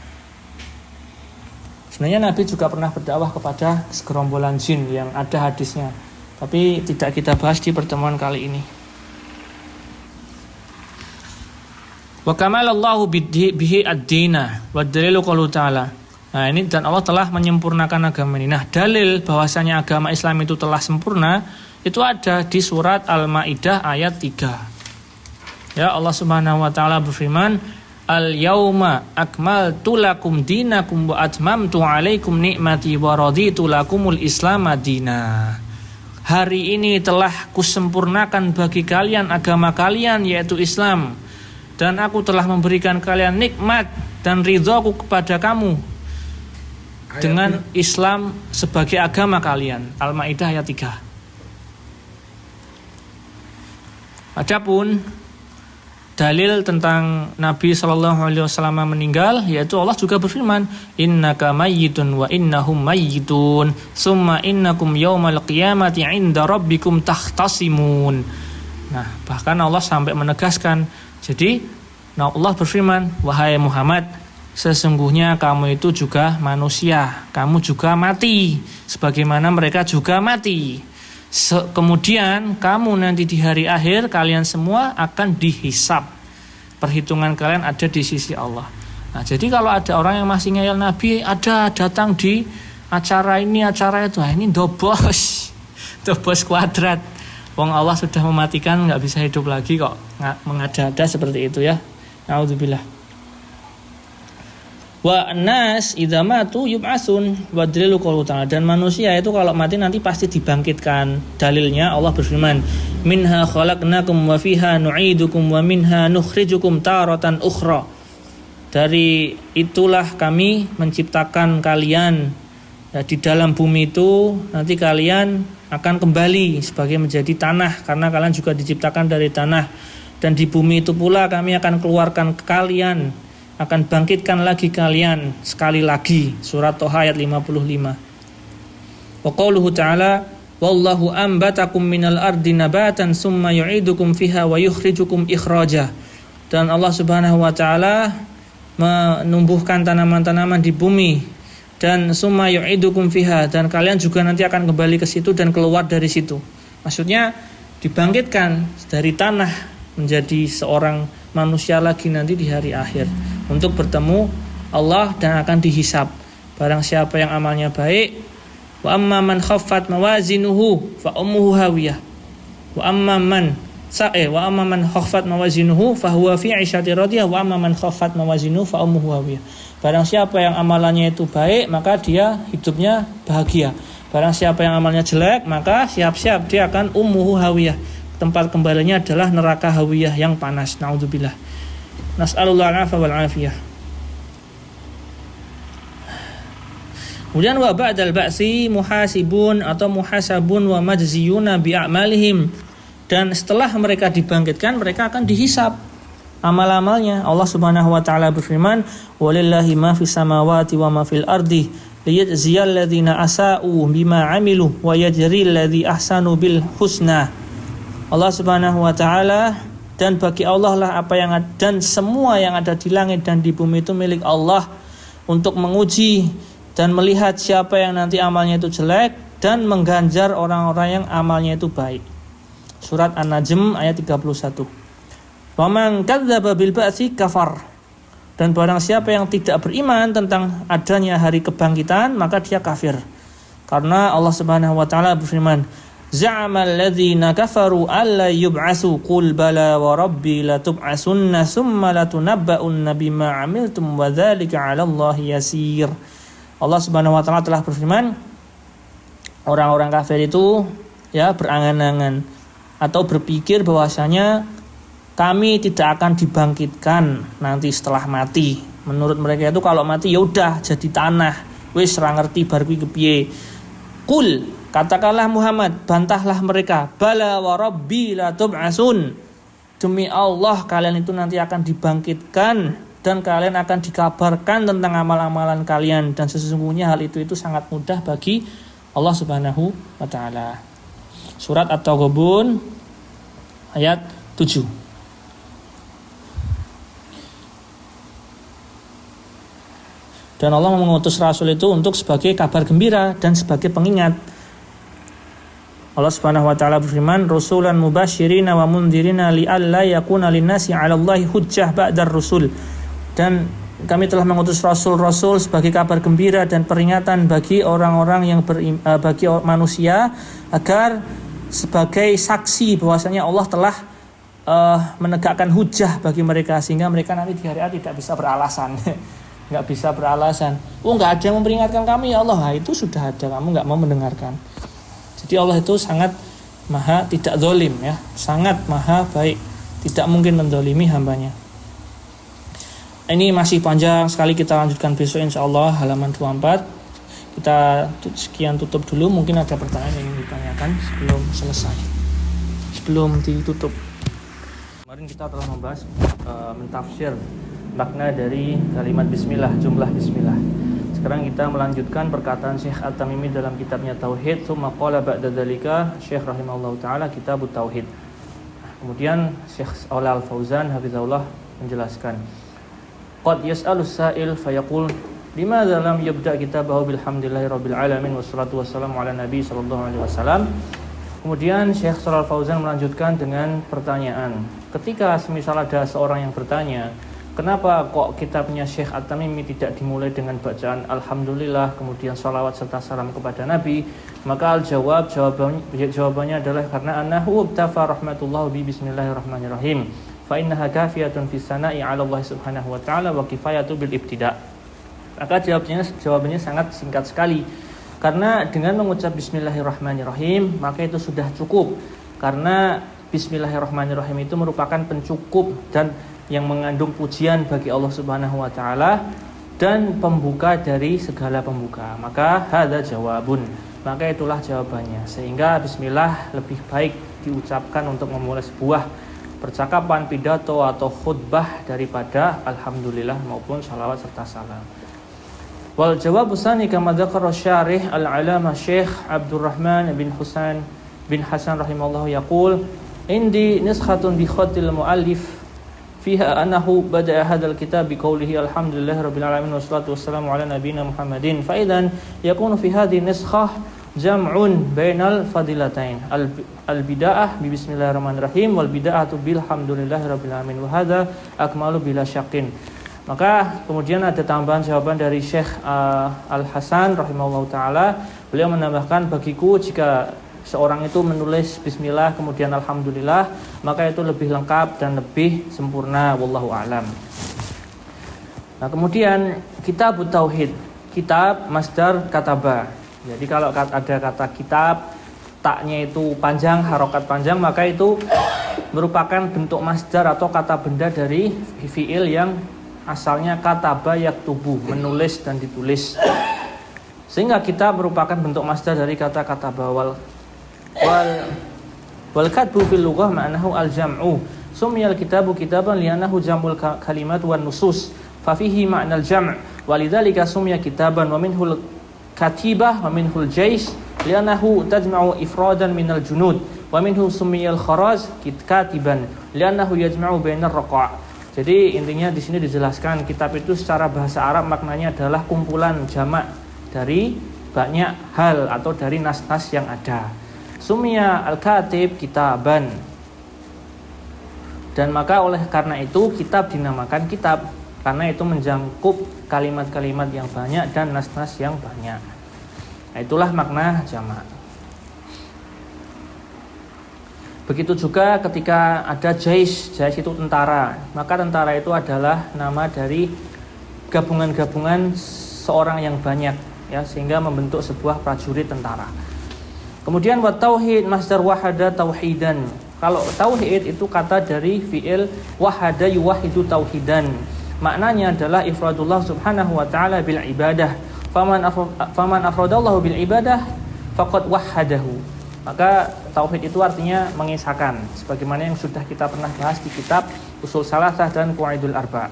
Sebenarnya Nabi juga pernah berdakwah kepada segerombolan jin yang ada hadisnya, tapi tidak kita bahas di pertemuan kali ini. Wa kamalallahu bihi ad-dina wa dalilu qaulu ta'ala. Nah, ini dan Allah telah menyempurnakan agama ini. Nah, dalil bahwasanya agama Islam itu telah sempurna itu ada di surat Al-Maidah ayat 3. Ya, Allah Subhanahu wa taala berfirman, "Al-yauma akmaltu lakum dinakum wa atmamtu 'alaikum ni'mati wa raditu lakumul Islam madina." Hari ini telah kusempurnakan bagi kalian agama kalian yaitu Islam, dan aku telah memberikan kalian nikmat dan ridhaku kepada kamu dengan Islam sebagai agama kalian. Al-Maidah ayat 3. Adapun dalil tentang Nabi SAW meninggal, yaitu Allah juga berfirman, innaka mayyitun wa innahum mayyitun summa innakum yawmal qiyamati 'inda rabbikum takhtasimun. Nah, bahkan Allah sampai menegaskan, jadi Allah berfirman, wahai Muhammad, sesungguhnya kamu itu juga manusia, kamu juga mati sebagaimana mereka juga mati. Kemudian kamu nanti di hari akhir kalian semua akan dihisab. Perhitungan kalian ada di sisi Allah. Nah, jadi kalau ada orang yang masih ngeyel Nabi, ada datang di acara ini acara itu, ini dobos kuadrat. Wong Allah sudah mematikan, nggak bisa hidup lagi kok mengada-ada seperti itu, ya. Naudzubillah. Wa nas idza matu yub'atsun wa dalilu qaulu ta'ala. Dan manusia itu kalau mati nanti pasti dibangkitkan. Dalilnya Allah berfirman, minha khalaqnakum wa fiha nu'idukum wa minha nukhrijukum taratan ukhra. Dari itulah kami menciptakan kalian. Nah, di dalam bumi itu nanti kalian akan kembali sebagai menjadi tanah, karena kalian juga diciptakan dari tanah. Dan di bumi itu pula kami akan keluarkan kalian, akan bangkitkan lagi kalian sekali lagi. Surat Toha ayat 55. Wa qauluhu ta'ala, wallahu ambatakum minal ardi nabatan summa yu'idukum fiha wa yukhrijukum ikhraja. Dan Allah Subhanahu wa taala menumbuhkan tanaman-tanaman di bumi, dan summa yu'idukum fiha, dan kalian juga nanti akan kembali ke situ dan keluar dari situ. Maksudnya dibangkitkan dari tanah menjadi seorang manusia lagi nanti di hari akhir untuk bertemu Allah dan akan dihisab. Barang siapa yang amalnya baik, wa amma man khaffat mawazinuhu fa ummuhu hawiyah. Wa amma man khaffat mawazinuhu fa huwa fi 'ishatin radiyah wa amma man khaffat mawazinuhu fa ummuhu hawiyah. Barang siapa yang amalannya itu baik, maka dia hidupnya bahagia. Barang siapa yang amalnya jelek, maka siap-siap dia akan ummuhu hawiyah. Tempat kembalinya adalah neraka hawiyah yang panas. Naudzubillah. Nas'alullah al-'afwa wal 'afiyah. Kemudian wa ba'dal ba'si muhasibun atau muhasabun wa majziyuna bi a'malihim. Dan setelah mereka dibangkitkan, mereka akan dihisab amal-amalnya. Allah Subhanahu wa taala berfirman, "Walillahi ma fis samawati wa ma fil ardi liyajziyal ladzina asa'u bima 'amilu wa yajril ladzi ahsanu bil husna." Allah Subhanahu wa taala, dan bagi Allah lah apa yang ada, dan semua yang ada di langit dan di bumi itu milik Allah, untuk menguji dan melihat siapa yang nanti amalnya itu jelek dan mengganjar orang-orang yang amalnya itu baik. Surat An-Najm ayat 31. Wa man kadzdzaba bil ba'tsi kafar. Dan barang siapa yang tidak beriman tentang adanya hari kebangkitan, maka dia kafir. Karena Allah Subhanahu wa taala berfirman, "Za'amal ladzina kafaru alla yub'atsu qul bala wa rabbi latub'asunna tsumma latunabba'unna bima 'amiltum wa dzalika 'alallahi yasir." Allah Subhanahu wa taala telah berfirman, orang-orang kafir itu berangan-angan atau berpikir bahwasanya kami tidak akan dibangkitkan nanti setelah mati. Menurut mereka itu kalau mati ya udah jadi tanah, wis ra ngerti bar kuwi kepiye. Qul, katakanlah Muhammad, bantahlah mereka, bala wa rabbi la tub'asun. Demi Allah kalian itu nanti akan dibangkitkan dan kalian akan dikabarkan tentang amal-amalan kalian, dan sesungguhnya hal itu sangat mudah bagi Allah Subhanahu wa taala. Surat At-Taghabun ayat 7. Dan Allah mengutus Rasul itu untuk sebagai kabar gembira dan sebagai pengingat. Allah Subhanahu wa taala berfirman, "Rasulan mubasyirina wa mundhirina li'alla yakuna lin-nasi 'alallahi hujjah ba'dar rusul." Dan kami telah mengutus rasul-rasul sebagai kabar gembira dan peringatan bagi orang-orang yang bagi manusia, agar sebagai saksi bahwasanya Allah telah menegakkan hujjah bagi mereka, sehingga mereka nanti di hari tidak bisa beralasan. Nggak bisa beralasan, nggak ada yang memperingatkan kami ya Allah. Nah, itu sudah ada, kamu nggak mau mendengarkan. Jadi Allah itu sangat maha tidak zalim, sangat maha baik, tidak mungkin mendolimi hambanya. Ini masih panjang sekali, kita lanjutkan besok insyaAllah halaman 24. Kita sekian tutup dulu, mungkin ada pertanyaan yang ingin ditanyakan sebelum selesai, sebelum ditutup. Kemarin kita telah membahas mentafsir makna dari kalimat bismillah, jumlah bismillah. Sekarang kita melanjutkan perkataan Syekh At-Tamimi dalam kitabnya Tauhid. Tsumma qala ba'da dzalika Syekh rahimahullahu taala kitabut tauhid. Kemudian Syekh Shalal Al-Fauzan hafizahullah menjelaskan, qad yas'alus sa'il fayaqul limadza lam yabda kitabahu bilhamdillahi rabbil alamin wassalatu wassalamu ala nabi sallallahu alaihi wasallam. Kemudian Syekh Shalal Al-Fauzan melanjutkan dengan pertanyaan. Ketika semisal ada seorang yang bertanya, kenapa kok kitabnya Syekh At-Tamimi tidak dimulai dengan bacaan Alhamdulillah, kemudian salawat serta salam kepada Nabi? Maka jawabannya adalah karena annahu ibtafa rahmatullah bi bismillahirrahmanirrahim. Fa innaha kafiyatun fi sana'i 'ala Allah subhanahu wa ta'ala wa kifayatu bil ibtida'. Maka jawabannya sangat singkat sekali. Karena dengan mengucap bismillahirrahmanirrahim, maka itu sudah cukup. Karena bismillahirrahmanirrahim itu merupakan pencukup dan yang mengandung pujian bagi Allah Subhanahu wa taala dan pembuka dari segala pembuka. Maka hadza jawabun. maka itulah jawabannya. Sehingga bismillah lebih baik diucapkan untuk memulai sebuah percakapan, pidato atau khutbah daripada alhamdulillah maupun salawat serta salam. Wal jawabu tsani kama dzakara syarih al-alama Syekh Abdurrahman bin Husain bin Hasan rahimallahu yaqul indi nuskhatun bi khatil muallif fiha annahu bada'a hadzal kitab bi qawlihi alhamdulillahi rabbil alamin wassalatu wassalamu ala nabiyyina Muhammadin fa idzan yakunu fi hadhihi nuskhah jam'un bainal fadilatain al-bida'ah bi bismillahirrahmanirrahim wal bida'atu bilhamdulillahi rabbil alamin wa hadza akmalu bila syaqqin. Maka kemudian ada tambahan jawaban dari Syekh Al-Hasan rahimahullahu taala. Beliau menambahkan, bagiku jika seorang itu menulis bismillah kemudian alhamdulillah, maka itu lebih lengkap dan lebih sempurna, wallahu a'lam. Nah, kemudian kitab tauhid, kitab masdar kataba. Jadi kalau ada kata kitab, taknya itu panjang, harokat panjang, maka itu merupakan bentuk masdar atau kata benda dari fi'il yang asalnya kataba yaktubu, menulis dan ditulis. Sehingga kitab merupakan bentuk masdar dari kata kataba. Wal katbu fil lughah ma'nahu al-jam'u. Sumiyal kitabu kitaban li'annahu jam'ul kalimat wan nusus. Fa fihi ma'nal jam'. Walidzalika sumiya kitaban wa minhul katibah wa minhul jaysh li'annahu tajma'u ifradan minal junud. Wa minhu sumiyal kharaz katiban li'annahu yajma'u bainar raqa'. Jadi intinya di sini dijelaskan kitab itu secara bahasa Arab maknanya adalah kumpulan jamak dari banyak hal atau dari nas-nas yang ada. Sumia al-katib kitaban. Dan maka oleh karena itu kitab dinamakan kitab, karena itu menjangkup kalimat-kalimat yang banyak dan nas-nas yang banyak. Nah, itulah makna jamak. Begitu juga ketika ada jais itu tentara, maka tentara itu adalah nama dari gabungan-gabungan seorang yang banyak, ya, sehingga membentuk sebuah prajurit tentara. Kemudian wa tauhid masdar wahada tauhidan. Kalau tauhid itu kata dari fi'il wahada yuwahidu tauhidan. Maknanya adalah ifradullah subhanahu wa ta'ala bil ibadah. Faman afradallahu bil ibadah faqad wahadahu. Maka tauhid itu artinya mengisahkan, sebagaimana yang sudah kita pernah bahas di kitab Ushul Salasah dan Qawaidul Arba'.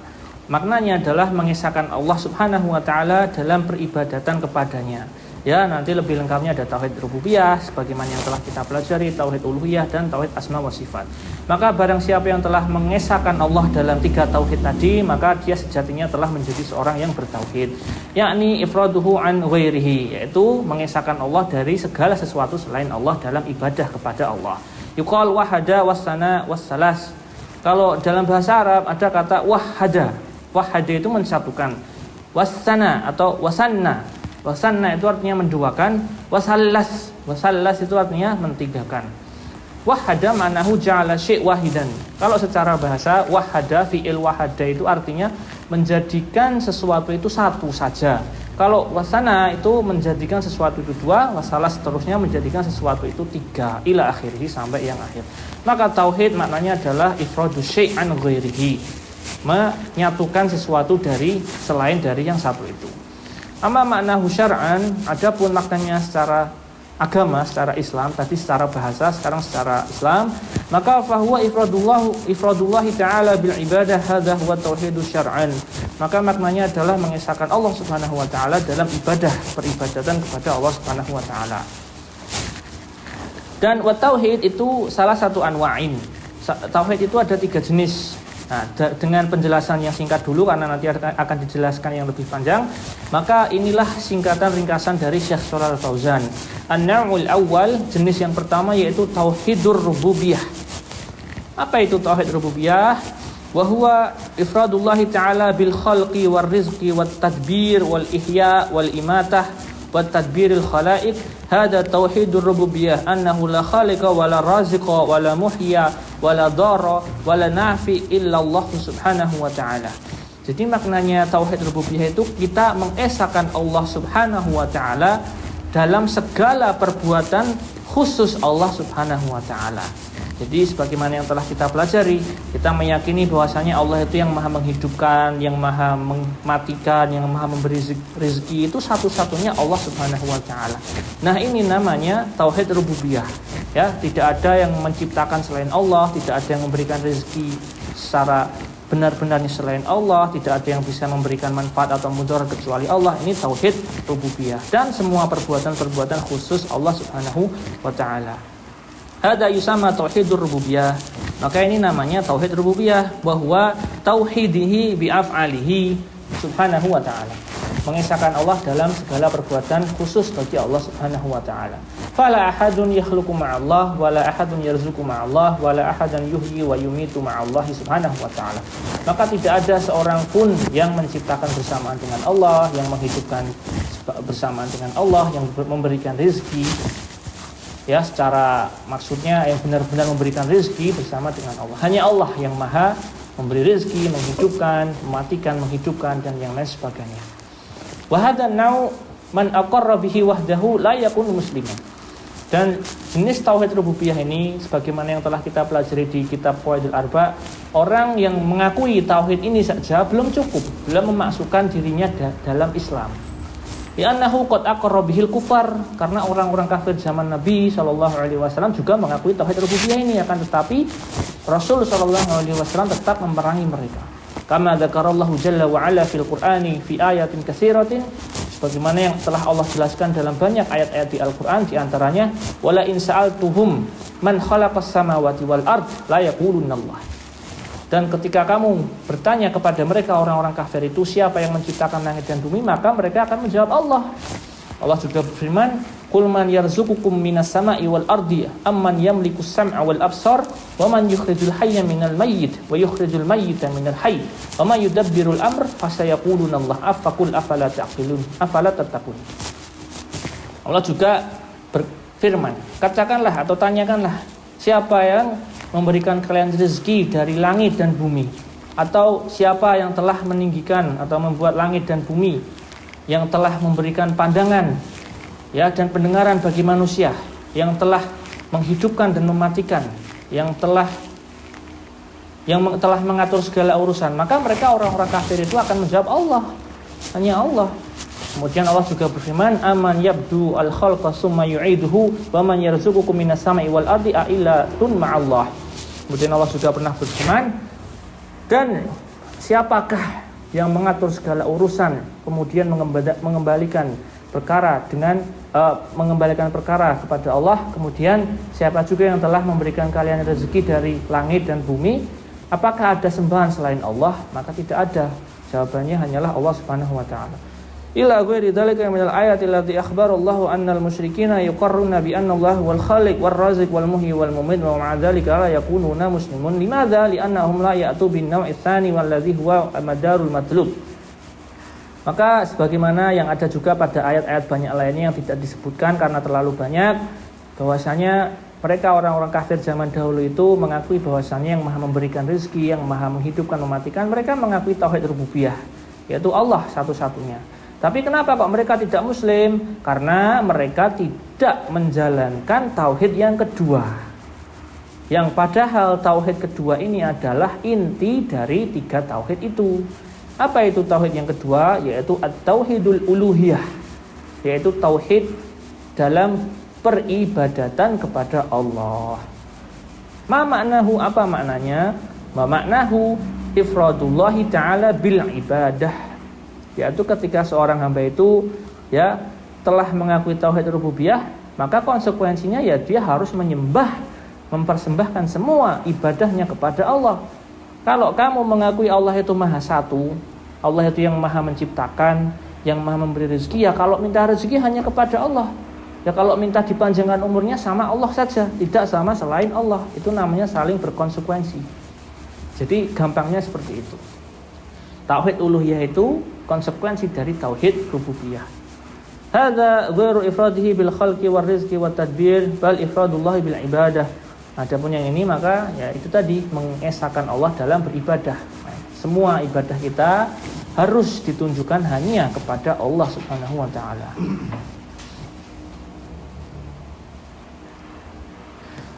Maknanya adalah mengisahkan Allah subhanahu wa ta'ala dalam peribadatan kepadanya. Ya, nanti lebih lengkapnya ada tauhid rububiyah sebagaimana yang telah kita pelajari, tauhid uluhiyah dan tauhid asma wa sifat. Maka barang siapa yang telah mengesahkan Allah dalam 3 tauhid tadi, maka dia sejatinya telah menjadi seorang yang bertauhid, yakni ifraduhu an ghairihi, yaitu mengesahkan Allah dari segala sesuatu selain Allah dalam ibadah kepada Allah. Yuqal wahada wasana wassalas. Kalau dalam bahasa Arab ada kata wahada. Wahada itu mensatukan. Wasana atau wasanna. Wasanna itu artinya menduakan. Wasallas itu artinya mentigakan. Wahada ma'nahu ja'ala syai' wahidan. Kalau secara bahasa wahada, fi'il wahada itu artinya menjadikan sesuatu itu satu saja. Kalau wasana itu menjadikan sesuatu itu 2, wasalas seterusnya menjadikan sesuatu itu 3 ila akhirih, sampai yang akhir. Maka tauhid maknanya adalah ifradu syai' an ghairihi, menyatukan sesuatu dari selain dari yang satu itu. Amma maknahu syar'an, adapun maknanya secara agama, secara Islam, tadi secara bahasa, sekarang secara Islam, maka fahuwa ifradullah ta'ala bil ibadah, hadza huwa tauhidus syar'an. Maka maknanya adalah mengesahkan Allah Subhanahu wa taala dalam ibadah, peribadatan kepada Allah Subhanahu wa taala. Dan wa tauhid itu salah satu anwa'in. Tauhid itu ada 3 jenis. Nah, dengan penjelasan yang singkat dulu karena nanti akan dijelaskan yang lebih panjang, maka inilah singkatan ringkasan dari Syekh Shalal Fauzan. An-naw'ul awwal, jenis yang pertama yaitu tauhidur rububiyah. Apa itu tauhid rububiyah? Wa huwa ifradullah ta'ala bil khalqi war rizqi wat tadbir wal ihya wal imatah wat tadbiril khalaiq. Hada tauhidur rububiyah, annahu la khaliqa wala raziqa wala muhya wala dara wala nafi illa Allah subhanahu wa ta'ala. Jadi maknanya tauhid rububiyah itu kita mengesahkan Allah subhanahu wa ta'ala dalam segala perbuatan khusus Allah subhanahu wa ta'ala. Jadi sebagaimana yang telah kita pelajari, kita meyakini bahwasanya Allah itu yang maha menghidupkan, yang maha mematikan, yang maha memberi rezeki, itu satu-satunya Allah Subhanahu wa taala. Nah, ini namanya tauhid rububiyah. Ya, tidak ada yang menciptakan selain Allah, tidak ada yang memberikan rezeki secara benar-benarnya selain Allah, tidak ada yang bisa memberikan manfaat atau mudarat kecuali Allah. Ini tauhid rububiyah, dan semua perbuatan-perbuatan khusus Allah Subhanahu wa taala. Hada yusama tauhidur rububiyah. Maka ini namanya tauhid rububiyah, bahwa tauhidihi bi af'alihi subhanahu wa ta'ala, mengesahkan Allah dalam segala perbuatan khusus bagi Allah Subhanahu wa taala. Fala ahadun yakhluqu ma'allah wala ahadun yarzuqu ma'allah wala ahadan yuhyi wa yumitu ma'allah Subhanahu wa taala. Maka tidak ada seorang pun yang menciptakan bersamaan dengan Allah, yang menghidupkan bersamaan dengan Allah, yang memberikan rezeki, ya, secara maksudnya yang benar-benar memberikan rezeki bersama dengan Allah. Hanya Allah yang maha memberi rezeki, menghidupkan, mematikan, menghidupkan, dan yang lain sebagainya. Wa hadha nau man aqarra bihi wahdahu la yakunu musliman. Dan jenis tauhid rububiyah ini, sebagaimana yang telah kita pelajari di kitab Qawaidul Arba, orang yang mengakui tauhid ini saja belum cukup, belum memasukkan dirinya dalam Islam. Li'annahu qad aqarra bihil kufar, karena orang-orang kafir zaman Nabi SAW juga mengakui tauhid rububiyah ini, akan tetapi Rasul SAW tetap memerangi mereka. Kama dzakarallahu jalla wa ala fil Qur'ani fi ayatin katsiratin, sebagaimana yang telah Allah jelaskan dalam banyak ayat-ayat di Al-Qur'an, di antaranya wala in sa'altuhum man khalaqas samawati wal ard la yaqulunallah. Dan ketika kamu bertanya kepada mereka orang-orang kafir itu, siapa yang menciptakan langit dan bumi, maka mereka akan menjawab Allah. Allah juga berfirman, qul man yarzuqukum minas sama'i wal ardi amman yamlikus sam'a wal absar wa man yukhrijul hayya minal mayyit wa yukhrijul mayyita minal hayy wa man yudabbirul amr fasayaquluna Allah afaqul afala taqilun afala tattaqun. Allah juga berfirman, katakanlah atau tanyakanlah, siapa yang memberikan kalian rezeki dari langit dan bumi, atau siapa yang telah meninggikan atau membuat langit dan bumi, yang telah memberikan pandangan, ya, dan pendengaran bagi manusia, yang telah menghidupkan dan mematikan, yang telah mengatur segala urusan. Maka mereka orang-orang kafir itu akan menjawab Allah, hanya Allah. Kemudian Allah juga berfirman, aman yabdu al-khalqa summa yu'iduhu wa man yarzuqukum minas sama'i wal ardi a illatun ma'allah. Kemudian Allah juga pernah berfirman, dan siapakah yang mengatur segala urusan kemudian mengembalikan perkara kepada Allah, kemudian siapa juga yang telah memberikan kalian rezeki dari langit dan bumi, apakah ada sembahan selain Allah? Maka tidak ada. Jawabannya hanyalah Allah Subhanahu wa taala. Ila ghairi dzalika minal ayati allati akhbara Allahu annal musyrikina yuqarruna bi anna Allah wal khaliq war raziq wal muhyi wal mumit wa ma'a dzalika la yakununa muslimun. Limadza? Li'annahum la ya'tu bin naw'i tsani walladhi huwa madarul matlub. Maka sebagaimana yang ada juga pada ayat-ayat banyak lainnya yang tidak disebutkan karena terlalu banyak, bahwasanya mereka orang-orang kafir zaman dahulu itu mengakui bahwasanya yang maha memberikan rezeki, yang maha menghidupkan, mematikan, mereka mengakui tauhid rububiyah, yaitu Allah satu-satunya. Tapi kenapa kok mereka tidak muslim? Karena mereka tidak menjalankan tauhid yang kedua. Yang padahal tauhid kedua ini adalah inti dari 3 tauhid itu. Apa itu tauhid yang kedua? Yaitu at-tauhidul uluhiyah, yaitu tauhid dalam peribadatan kepada Allah. Ma maknahu, apa maknanya? Ma maknahu ifradullahi ta'ala bil ibadah, yaitu ketika seorang hamba itu, ya, telah mengakui tauhid rububiyah, maka konsekuensinya ya dia harus menyembah, mempersembahkan semua ibadahnya kepada Allah. Kalau kamu mengakui Allah itu maha satu, Allah itu yang maha menciptakan, yang maha memberi rezeki, ya kalau minta rezeki hanya kepada Allah. Ya kalau minta dipanjangkan umurnya sama Allah saja, tidak sama selain Allah. Itu namanya saling berkonsekuensi. Jadi gampangnya seperti itu. Tauhid uluhiyah itu konsekuensi dari tauhid rububiyah. Hadza ghairu ifradihi bil khalqi war rizqi wat tadbir bal ifradullah bil ibadah. Adapun yang ini maka ya itu tadi, mengesahkan Allah dalam beribadah. Semua ibadah kita harus ditunjukkan hanya kepada Allah Subhanahu wa taala.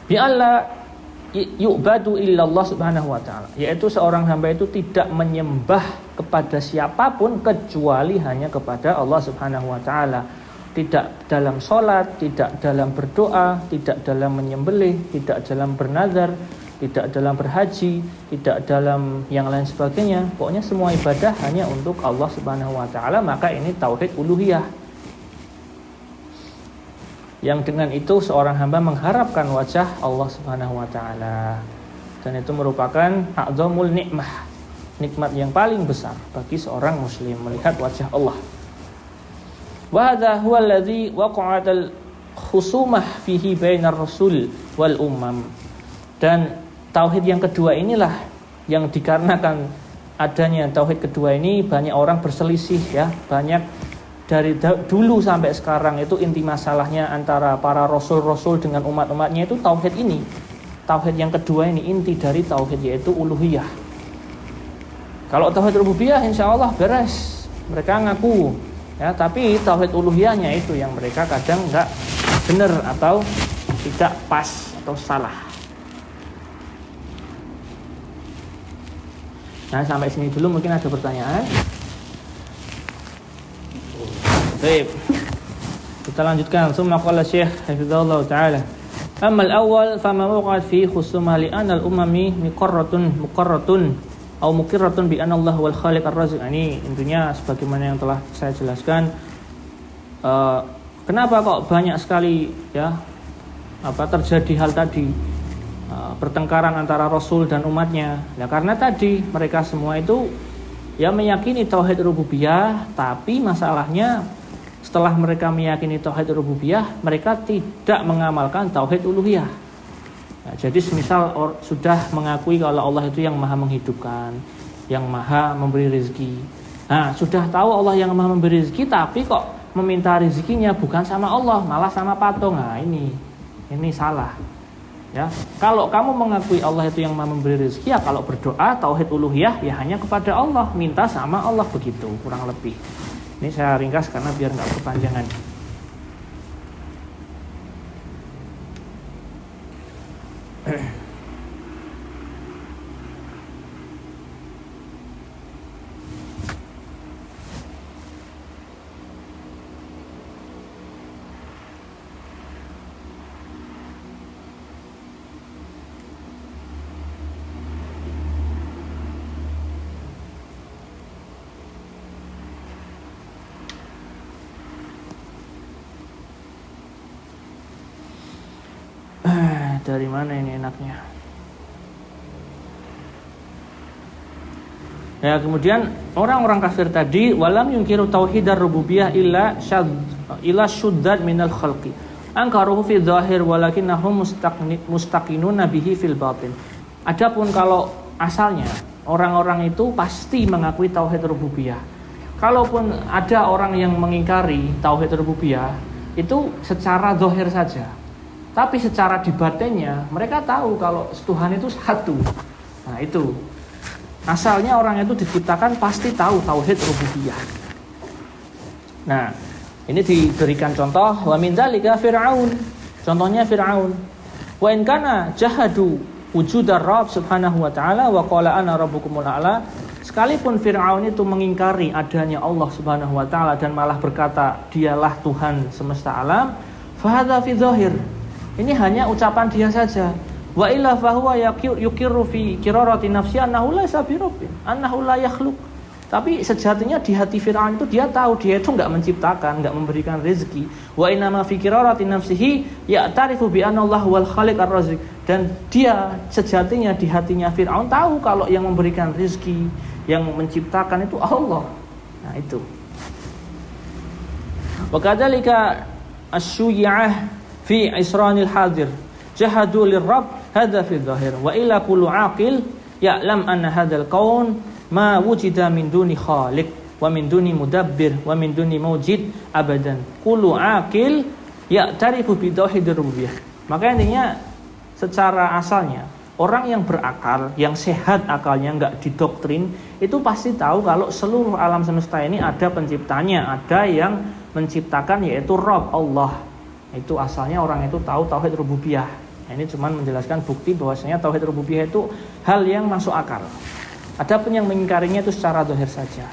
Bi alla yu'badu illallah subhanahu wa ta'ala, yaitu seorang hamba itu tidak menyembah kepada siapapun kecuali hanya kepada Allah subhanahu wa ta'ala. Tidak dalam sholat, tidak dalam berdoa, tidak dalam menyembelih, tidak dalam bernazar, tidak dalam berhaji, tidak dalam yang lain sebagainya. Pokoknya semua ibadah hanya untuk Allah subhanahu wa ta'ala. Maka ini tauhid uluhiyah, yang dengan itu seorang hamba mengharapkan wajah Allah subhanahu wa ta'ala. Dan itu merupakan a'zamul nikmah, nikmat yang paling besar bagi seorang muslim melihat wajah Allah. Wa hadza huwa alladhi waqa'at al-khusumah fihi bainar rasul wal ummam. Dan tauhid yang kedua inilah yang dikarenakan adanya tauhid kedua ini banyak orang berselisih ya. Banyak dari dulu sampai sekarang itu inti masalahnya antara para rasul-rasul dengan umat-umatnya itu tauhid ini. Tauhid yang kedua ini inti dari tauhid, yaitu uluhiyah. Kalau tauhid rububiyah insyaallah beres, mereka ngaku ya, tapi tauhid uluhiyahnya itu yang mereka kadang enggak benar atau tidak pas atau salah. Nah, sampai sini dulu, mungkin ada pertanyaan. Baik. Kita lanjutkan. Summa qala Syekh hafizallahu taala. Amal awal fama waqa'at fi khusumah li anal umami muqarratun atau muqirratun bi anna Allah wal khaliq ar-raziq. Ini intinya sebagaimana yang telah saya jelaskan. Kenapa kok banyak sekali ya terjadi hal tadi, pertengkaran antara Rasul dan umatnya? Ya karena tadi mereka semua itu ya meyakini tauhid rububiyah, tapi masalahnya setelah mereka meyakini tauhid rububiyah, mereka tidak mengamalkan tauhid uluhiyah. Ya, jadi semisal sudah mengakui kalau Allah itu yang maha menghidupkan, yang maha memberi rezeki. Nah, sudah tahu Allah yang maha memberi rezeki, tapi kok meminta rezekinya bukan sama Allah, malah sama patung. Nah, ini salah. Ya, kalau kamu mengakui Allah itu yang maha memberi rezeki, ya kalau berdoa tauhid uluhiyah ya hanya kepada Allah, minta sama Allah, begitu kurang lebih. Ini saya ringkas karena biar nggak kepanjangan. Dari mana ini enaknya? Ya, kemudian orang-orang kafir tadi walam yunkiru tauhidar rububiyah illa syuddad minal khalqi. Angkaruhu fi dzahir walakinnahum mustaqinuna bihi fil batin. Adapun kalau asalnya orang-orang itu pasti mengakui tauhid rububiyah. Kalaupun ada orang yang mengingkari tauhid rububiyah, itu secara zahir saja. Tapi secara di batinnya mereka tahu kalau Tuhan itu satu. Nah, itu asalnya orang itu diciptakan pasti tahu tauhid rububiyah. Nah, ini diberikan contoh wa min dzalika Fir'aun. Contohnya Fir'aun. Wa in kana jahadu wujudar Rabb subhanahu wa ta'ala wa qala ana rabbukumul a'la. Sekalipun Fir'aun itu mengingkari adanya Allah subhanahu wa ta'ala dan malah berkata dialah Tuhan semesta alam, fa hadza fi dzahir. Ini hanya ucapan dia saja. Wa illa fahuwa yuqirru fi qirarati nafsi annahu laysa bi rabbin, annahu la yakhluq. Tapi sejatinya di hati Fir'aun itu dia tahu dia itu enggak menciptakan, enggak memberikan rezeki. Wa inna ma fi qirarati nafsihi ya'tarifu bi anna Allah wal khaliq ar-raziq. Dan dia sejatinya di hatinya Fir'aun tahu kalau yang memberikan rezeki, yang menciptakan itu Allah. Nah, itu. Wa kadzalika asy-syu'iyah fi isranil hadir jahadu lirrabb hadza fi dzahir wa ila kullu aqil ya'lam anna hadzal kaun ma wujida min duni khaliq wa min duni mudabbir wa min duni mawjid abadan kullu aqil ya'tarifu bi tauhidir rububiyyah. Maka intinya secara asalnya orang yang berakal, yang sehat akalnya, enggak didoktrin, itu pasti tahu kalau seluruh alam semesta ini ada penciptanya, ada yang menciptakan, yaitu Rabb Allah. Itu asalnya orang itu tahu tauhid rububiyah. Nah, ini cuma menjelaskan bukti bahwasanya tauhid rububiyah itu hal yang masuk akal. Adapun yang mengingkarinya itu secara zahir saja.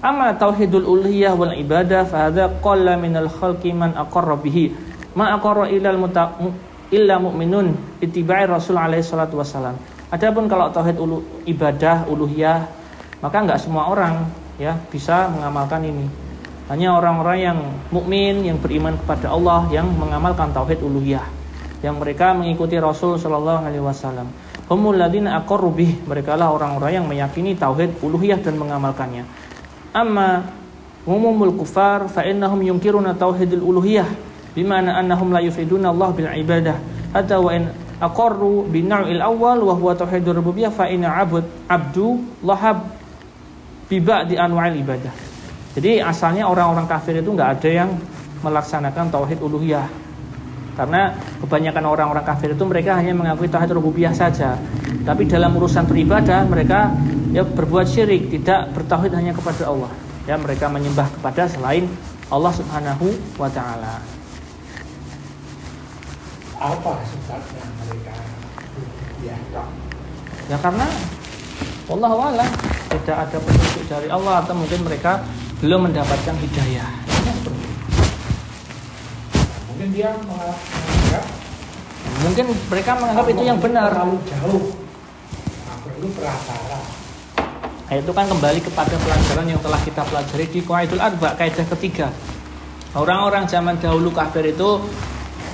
Amma tauhidul uluhiyah wal ibadah fa hadza qalla minal khalqi man aqarra bihi ma aqarra illa mu'minun ittiba'i Rasul alaihi salatu wasalam. Adapun kalau tauhid ibadah uluhiyah, maka enggak semua orang ya bisa mengamalkan ini. Hanya orang-orang yang mukmin, yang beriman kepada Allah, yang mengamalkan tauhid uluhiyah, yang mereka mengikuti Rasul sallallahu alaihi wasallam. Humul ladzina aqarru bih, merekalah orang-orang yang meyakini tauhid uluhiyah dan mengamalkannya. Amma umumul kufar fa innahum yunkiruna tauhidul uluhiyah bimana annahum la yufiduna Allah bil ibadah hatta wa in aqarru bin naw'il awwal wa huwa tauhidur rububiyah fa inna abdu lahab bi ba'di anwa'il ibadah. Jadi asalnya orang-orang kafir itu enggak ada yang melaksanakan tauhid uluhiyah. Karena kebanyakan orang-orang kafir itu mereka hanya mengakui tauhid rububiyah saja. Tapi dalam urusan beribadah mereka ya berbuat syirik, tidak bertauhid hanya kepada Allah. Ya, mereka menyembah kepada selain Allah Subhanahu wa taala. Apa sebabnya mereka rububiyah? Ya karena wallahu a'lam tidak ada petunjuk dari Allah atau mungkin mereka belum mendapatkan hidayah. Mungkin dia menganggap, mungkin mereka menganggap itu yang benar. Terlalu jauh. Nah, perlu prasara. Nah, itu kan kembali kepada pelajaran yang telah kita pelajari di Qaidul Arba, kaidah ketiga. Orang-orang zaman dahulu kafir itu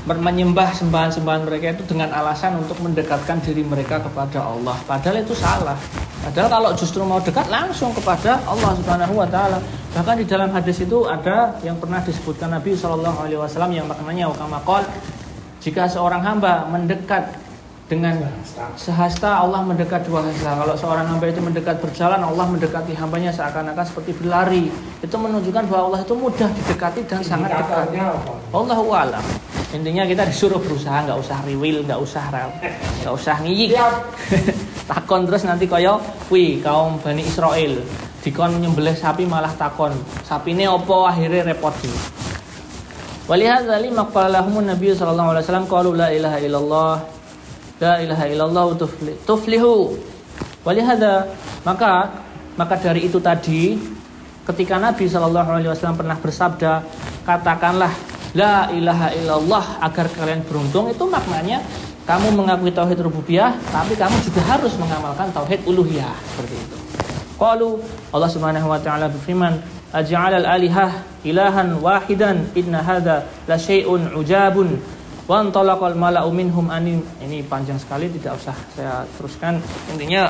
menyembah sembahan-sembahan mereka itu dengan alasan untuk mendekatkan diri mereka kepada Allah. Padahal itu salah. Padahal kalau justru mau dekat langsung kepada Allah Subhanahu wa taala. Bahkan di dalam hadis itu ada yang pernah disebutkan Nabi sallallahu alaihi wasallam yang maknanya kama qol, jika seorang hamba mendekat dengan sehasta, Allah mendekat dua hasta. Kalau seorang hamba itu mendekat berjalan, Allah mendekati hambanya seakan-akan seperti berlari. Itu menunjukkan bahwa Allah itu mudah didekati dan sangat dekat. Allahu a'lam. Intinya kita disuruh berusaha, nggak usah riwil, nggak usah ngiyik. Takon terus nanti kaya kuwi kaum Bani Israel dikon nyembelih sapi malah takon sapine opo, akhirnya repot iki. Walihadza lima qala lahumun Nabi sallallahu alaihi wasallam qalu la ilaha illallah la ilaha illallah tuflihu. Walihadza maka dari itu tadi ketika Nabi sallallahu alaihi wasallam pernah bersabda katakanlah la ilaha illallah agar kalian beruntung, itu maknanya kamu mengakui tauhid rububiyah tapi kamu juga harus mengamalkan tauhid uluhiyah, seperti itu. Qalu, Allah Subhanahu wa taala berfirman, aj'alal alihah ilahan wahidan inna hadza la syai'un ujabun wa antalaqal mala'u minhum anim. Ini panjang sekali, tidak usah saya teruskan. Intinya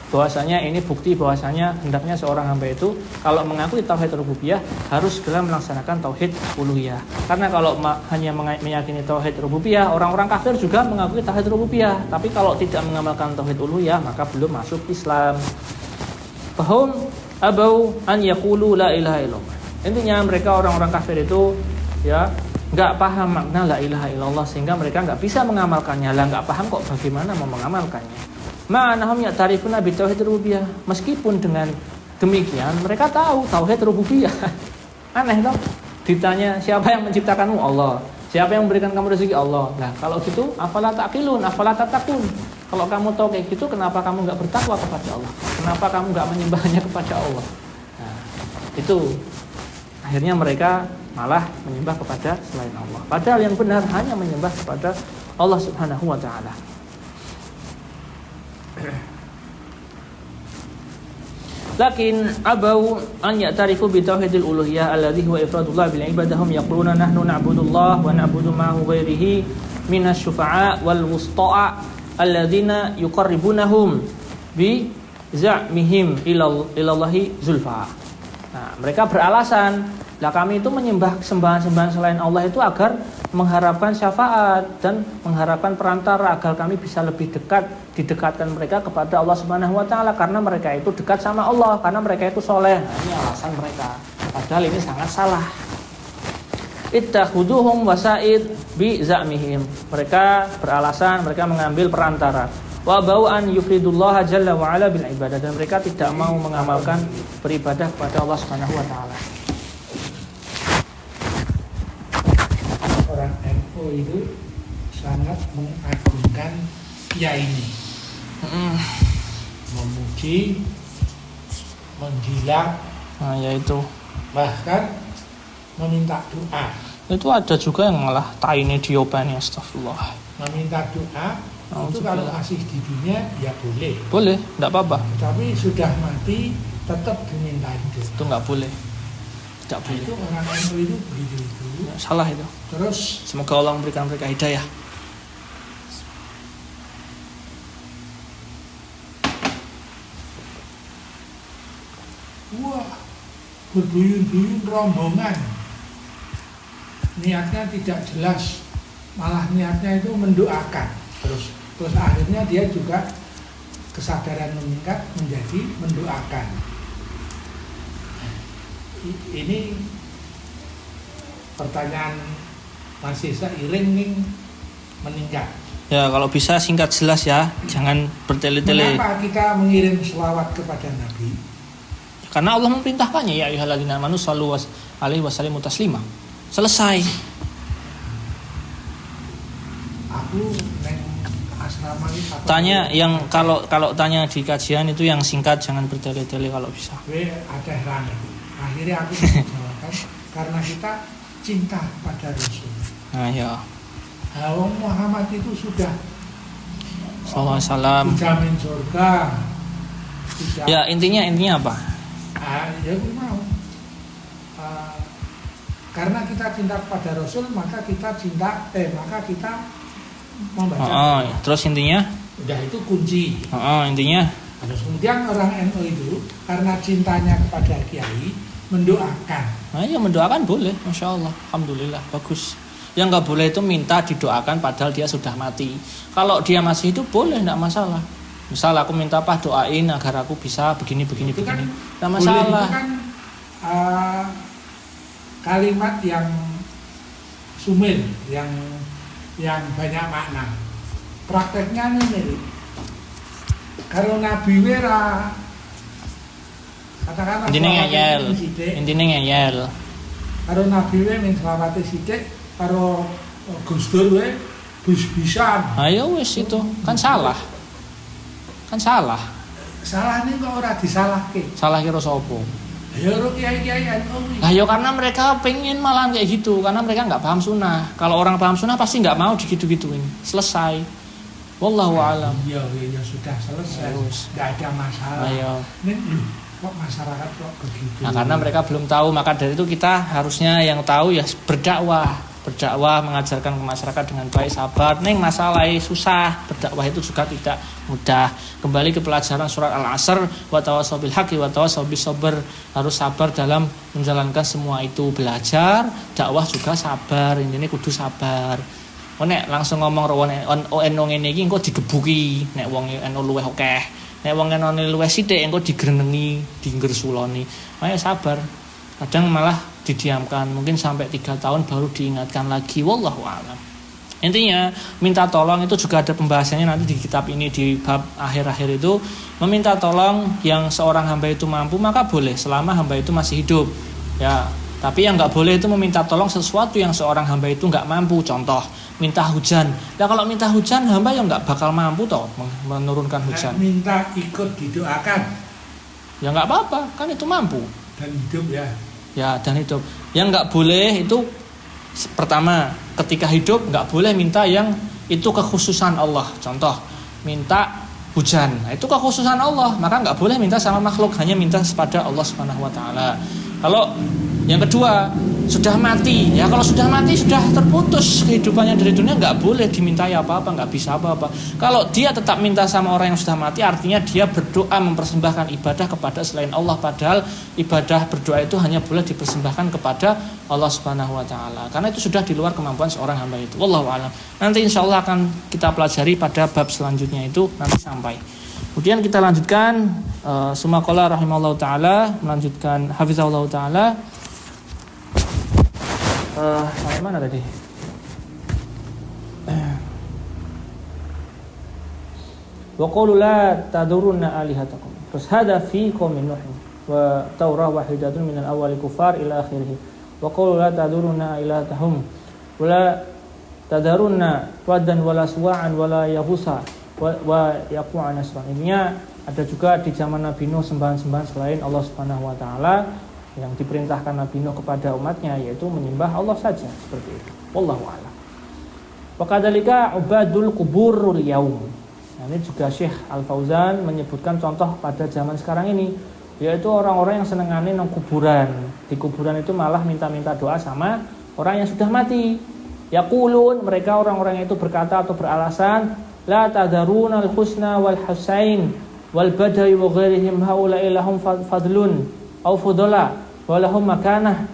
bahwasanya ini bukti bahwasanya hendaknya seorang hamba itu kalau mengakui tauhid rububiyah harus segera melaksanakan tauhid uluhiyah. Karena kalau hanya meyakini tauhid rububiyah, orang-orang kafir juga mengakui tauhid rububiyah, tapi kalau tidak mengamalkan tauhid uluhiyah maka belum masuk Islam. Fahum abau an yaqulu la ilaha illallah. Intinya mereka orang-orang kafir itu ya enggak paham makna la ilaha illallah sehingga mereka enggak bisa mengamalkannya. Lah enggak paham kok bagaimana mau mengamalkannya. Ma'anahum ya'tarifuna bi tauhid rububiyah. Meskipun dengan demikian mereka tahu tauhid rububiyah. Aneh toh? Ditanya siapa yang menciptakanmu? Allah. Siapa yang memberikan kamu rezeki? Allah. Nah, kalau gitu afala taqilun, afala tattaqun. Kalau kamu tahu kayak gitu, kenapa kamu enggak bertakwa kepada Allah? Kenapa kamu enggak menyembahnya kepada Allah? Nah, itu akhirnya mereka malah menyembah kepada selain Allah. Padahal yang benar hanya menyembah kepada Allah Subhanahu wa taala. Lakin abau an ya'tarifu bi tauhidil uluhiyah alladhi huwa ifradullah bil ibadahum yaquluna nahnu na'budullah wa na'budu ma'ahu ghairihi minasy syufa'a wal wusta'a alladzina yuqarribunahum bi za'mihim ilallahi zulfa. Nah, mereka beralasan, lah kami itu menyembah sembahan-sembahan selain Allah itu agar mengharapkan syafaat dan mengharapkan perantara agar kami bisa lebih dekat, didekatkan mereka kepada Allah Subhanahu wa taala karena mereka itu dekat sama Allah, karena mereka itu soleh. Nah, ini alasan mereka. Padahal ini sangat salah. Ittakhuduhum wasaid bi za'mihim. Mereka beralasan, mereka mengambil perantara. Wa bau an yufridullah jalla wa ala bil ibadah, dan mereka tidak mau mengamalkan beribadah kepada Allah Subhanahu wa taala. Orang NU itu sangat mengagungkan kiai ini, memuji, menjilat, Nah, yaitu bahkan meminta doa. itu ada juga yang malah taine diopani, astagfirullah. Meminta doa itu kalau masih di dunia ya boleh. Boleh, enggak apa-apa. Tapi sudah mati tetap dimintain doa. Itu enggak boleh. Enggak boleh. Itu orang NU itu begitu itu. Salah itu. Terus Semoga Allah memberikan mereka hidayah. wah, berduyun-duyun rombongan. Niatnya tidak jelas, malah niatnya itu mendoakan. Terus akhirnya dia juga kesadaran meningkat menjadi mendoakan. Ini pertanyaan masih seiring nih meningkat. Ya, kalau bisa singkat jelas ya, jangan bertele-tele. Mengapa kita mengirim selawat kepada Nabi? Karena Allah memerintahkannya, ya ayyuhalladzina amanu shallu alaihi wasallimu taslima. Selesai. Aku neng asrama ini Tanya yang kalau tanya di kajian itu yang singkat, jangan bertele-tele kalau bisa. gue ada heran itu. Akhirnya aku menjawabkan karena kita cinta pada Rasul. Nah, ya. Wong Muhammad itu sudah Sallallahu alaihi wasallam. dijamin surga. Ya, intinya apa? Ya gue mau. Karena kita cinta kepada Rasul, maka kita membaca. Terus intinya? Udah itu kunci. Intinya? Terus kemudian orang NU itu karena cintanya kepada Kiai mendoakan. Nah, ya mendoakan boleh, masya Allah, alhamdulillah, bagus. Yang nggak boleh itu minta didoakan padahal dia sudah mati. Kalau dia masih hidup boleh, nggak masalah. Misal aku minta doain agar aku bisa begini, Itu kan nggak masalah. Itu kan kalimat yang sumir, yang banyak makna. Prakteknya nih, kalau Nabi Wera katakanlah intinya ngeyel. Kalau Nabi Wera min selawati sidik, kalau Gus Dur we bis-bisan. Ayo wes itu kan salah. Salah nih kok ora disalahke. Salah kira sapa? Ya ora kiai-kiai NU. Nah, ya karena mereka pengen malah kayak gitu, karena mereka nggak paham sunnah. Kalau orang paham sunnah pasti nggak mau digitu-gituin. Selesai. Wallahu a'lam. Ya sudah selesai. Nggak ada masalah. Ayo. Ini kok masyarakat kok begitu. Nah, karena mereka belum tahu, maka dari itu kita harusnya yang tahu ya berdakwah, mengajarkan ke masyarakat dengan baik, sabar. Neng masalah susah, berdakwah itu juga tidak mudah. Kembali ke pelajaran surat Al-Asr, wa tawassaw bil haqqi wa tawassaw bis sabr. Harus sabar dalam menjalankan semua itu. Belajar, dakwah juga sabar. Ini kudu sabar. Nek langsung ngomong rawon NU ngene iki engko digebuki, nek wong NU luweh akeh. Nek wong NU luweh sithik engko digrenengi, digersuloni. Ayo sabar. Kadang malah didiamkan, mungkin sampai 3 tahun baru diingatkan lagi. Wallahu a'lam. Intinya minta tolong itu juga ada pembahasannya nanti di kitab ini, di bab akhir-akhir itu. Meminta tolong yang seorang hamba itu mampu maka boleh selama hamba itu masih hidup ya. Tapi yang nggak boleh itu meminta tolong sesuatu yang seorang hamba itu nggak mampu. Contoh minta hujan. Nah kalau minta hujan hamba yang nggak bakal mampu toh menurunkan hujan. Minta ikut didoakan. Ya nggak apa-apa, kan itu mampu. Dan hidup ya. Ya dan hidup. Yang nggak boleh itu pertama ketika hidup nggak boleh minta yang itu kekhususan Allah. Contoh minta hujan, nah, itu kekhususan Allah, maka nggak boleh minta sama makhluk, hanya minta kepada Allah Subhanahu Wa Taala. Kalau yang kedua sudah mati, ya kalau sudah mati sudah terputus kehidupannya dari dunia, nggak boleh dimintai apa-apa, nggak bisa apa-apa. Kalau dia tetap minta sama orang yang sudah mati, artinya dia berdoa mempersembahkan ibadah kepada selain Allah, padahal ibadah berdoa itu hanya boleh dipersembahkan kepada Allah Subhanahu Wa Taala, karena itu sudah di luar kemampuan seorang hamba itu. Wallahu a'lam. Nanti insya Allah akan kita pelajari pada bab selanjutnya itu nanti sampai. Kemudian kita lanjutkan Sumakola rahimahullah ta'ala, melanjutkan hafizahullah ta'ala. Sampai mana tadi? Wa qulu la tadurunna alihatakum. Terus hada fi qaumin Nuh wa Taurah wahidatun minal awwali kufar ila akhirih. Wa qulu la tadurunna ilahatahum. Wala tadarunna wadan wala suwa'an wala yahusa wa yaqu'a nasran. Intinya ada juga di zaman Nabi Nuh sembahan-sembahan selain Allah Subhanahu wa taala yang diperintahkan Nabi Nuh kepada umatnya, yaitu menyembah Allah saja, seperti itu. Wallahu a'lam. Wa kadzalika ubadul quburul yaum. Nah, ini juga Syekh Al-Fauzan menyebutkan contoh pada zaman sekarang ini, yaitu orang-orang yang senengane nang kuburan. Di kuburan itu malah minta-minta doa sama orang yang sudah mati. Yaqulun, mereka orang-orang itu berkata atau beralasan, la tadarunal husna wal husain wal badawi wa ghairihim haula'i lahum fadlun aw fudala wa lahum makanah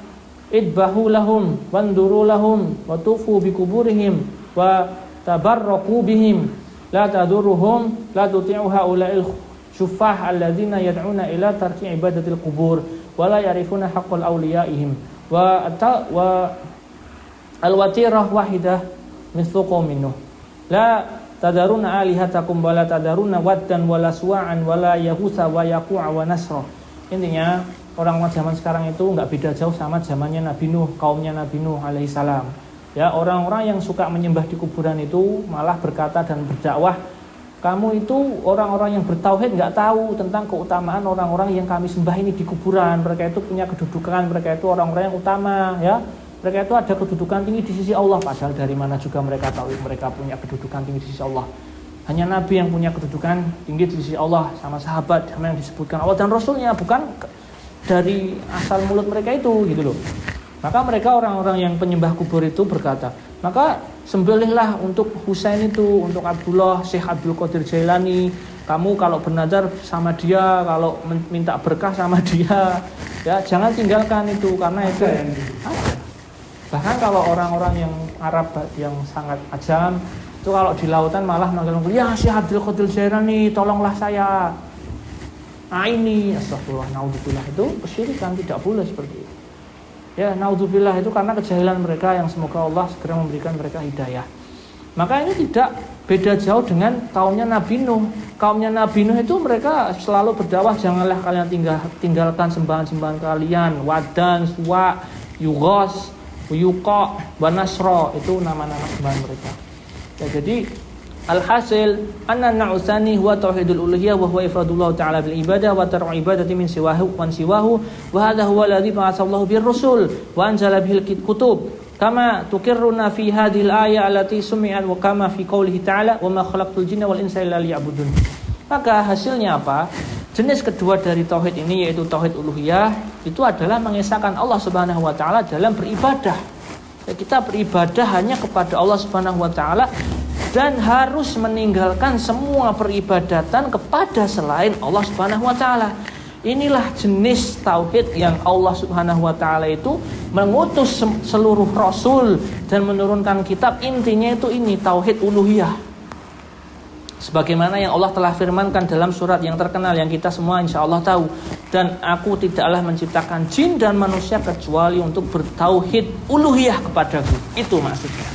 idbahu lahum wanduru lahum wa tufu bi kuburihim wa tabarraku bihim la taduruhum la tuti'u haula'il syuffah alladzina yad'una ila tarki ibadatil qubur wa la yarifuna haqqal awliyaihim wa al-watirah wahidah mithluqu minhu la tadaruna alihatakum wala tadaruna waddan wala suwa'an wala yahusa wa yaqu'a wa nasra. Intinya orang-orang zaman sekarang itu enggak beda jauh sama zamannya Nabi Nuh, kaumnya Nabi Nuh alaihi salam. Ya, orang-orang yang suka menyembah di kuburan itu malah berkata dan berdakwah, kamu itu orang-orang yang bertauhid enggak tahu tentang keutamaan orang-orang yang kami sembah ini di kuburan. Mereka itu punya kedudukan, mereka itu orang-orang yang utama, ya. Mereka itu ada kedudukan tinggi di sisi Allah. Padahal dari mana juga mereka tahu mereka punya kedudukan tinggi di sisi Allah. Hanya Nabi yang punya kedudukan tinggi di sisi Allah, sama sahabat sama yang disebutkan Allah dan Rasulnya, bukan dari asal mulut mereka itu, gitu loh. Maka mereka orang-orang yang penyembah kubur itu berkata, maka sembelihlah untuk Husain itu, untuk Abdullah, Syekh Abdul Qadir Jailani. Kamu kalau bernazar sama dia, kalau minta berkah sama dia, ya jangan tinggalkan itu, karena itu ada. Bahkan kalau orang-orang yang Arab yang sangat ajam itu kalau di lautan malah manggil, ya Syekh Abdul Qadir Jailani, tolonglah saya. Nah ini astagfirullah, naudzubillah, itu kesyirikan, tidak boleh seperti itu. Ya naudzubillah, itu karena kejahilan mereka yang semoga Allah segera memberikan mereka hidayah. Maka ini tidak beda jauh dengan kaumnya Nabi Nuh. Kaumnya Nabi Nuh itu mereka selalu berdakwah, janganlah kalian tinggalkan sembahan-sembahan kalian, wadan, suwa, yughas, Yuqa wa Nasra, itu nama-nama sembahan mereka. Ya, jadi alhasil anna na'usani huwa tauhidul uluhiyah wa huwa ifradullah ta'ala bil ibadah wa tar'u ibadati min siwahu wa hadha huwa alladhi ba'atsallahu bir rusul wa anzala bihil kutub kama tukirruna fi hadhil ayah allati sumi'at wa kama fi qoulihi ta'ala wa ma khalaqtul jinna wal insa illa liya'budun. Maka hasilnya apa? Jenis kedua dari tauhid ini, yaitu tauhid uluhiyah, itu adalah mengesahkan Allah Subhanahu wa taala dalam beribadah. Kita beribadah hanya kepada Allah Subhanahu wa taala dan harus meninggalkan semua peribadatan kepada selain Allah Subhanahu wa taala. Inilah jenis tauhid yang Allah Subhanahu wa taala itu mengutus seluruh rasul dan menurunkan kitab. Intinya itu ini tauhid uluhiyah. Sebagaimana yang Allah telah firmankan dalam surat yang terkenal yang kita semua insya-Allah tahu, dan aku tidaklah menciptakan jin dan manusia kecuali untuk bertauhid uluhiyah kepadaku. Itu maksudnya,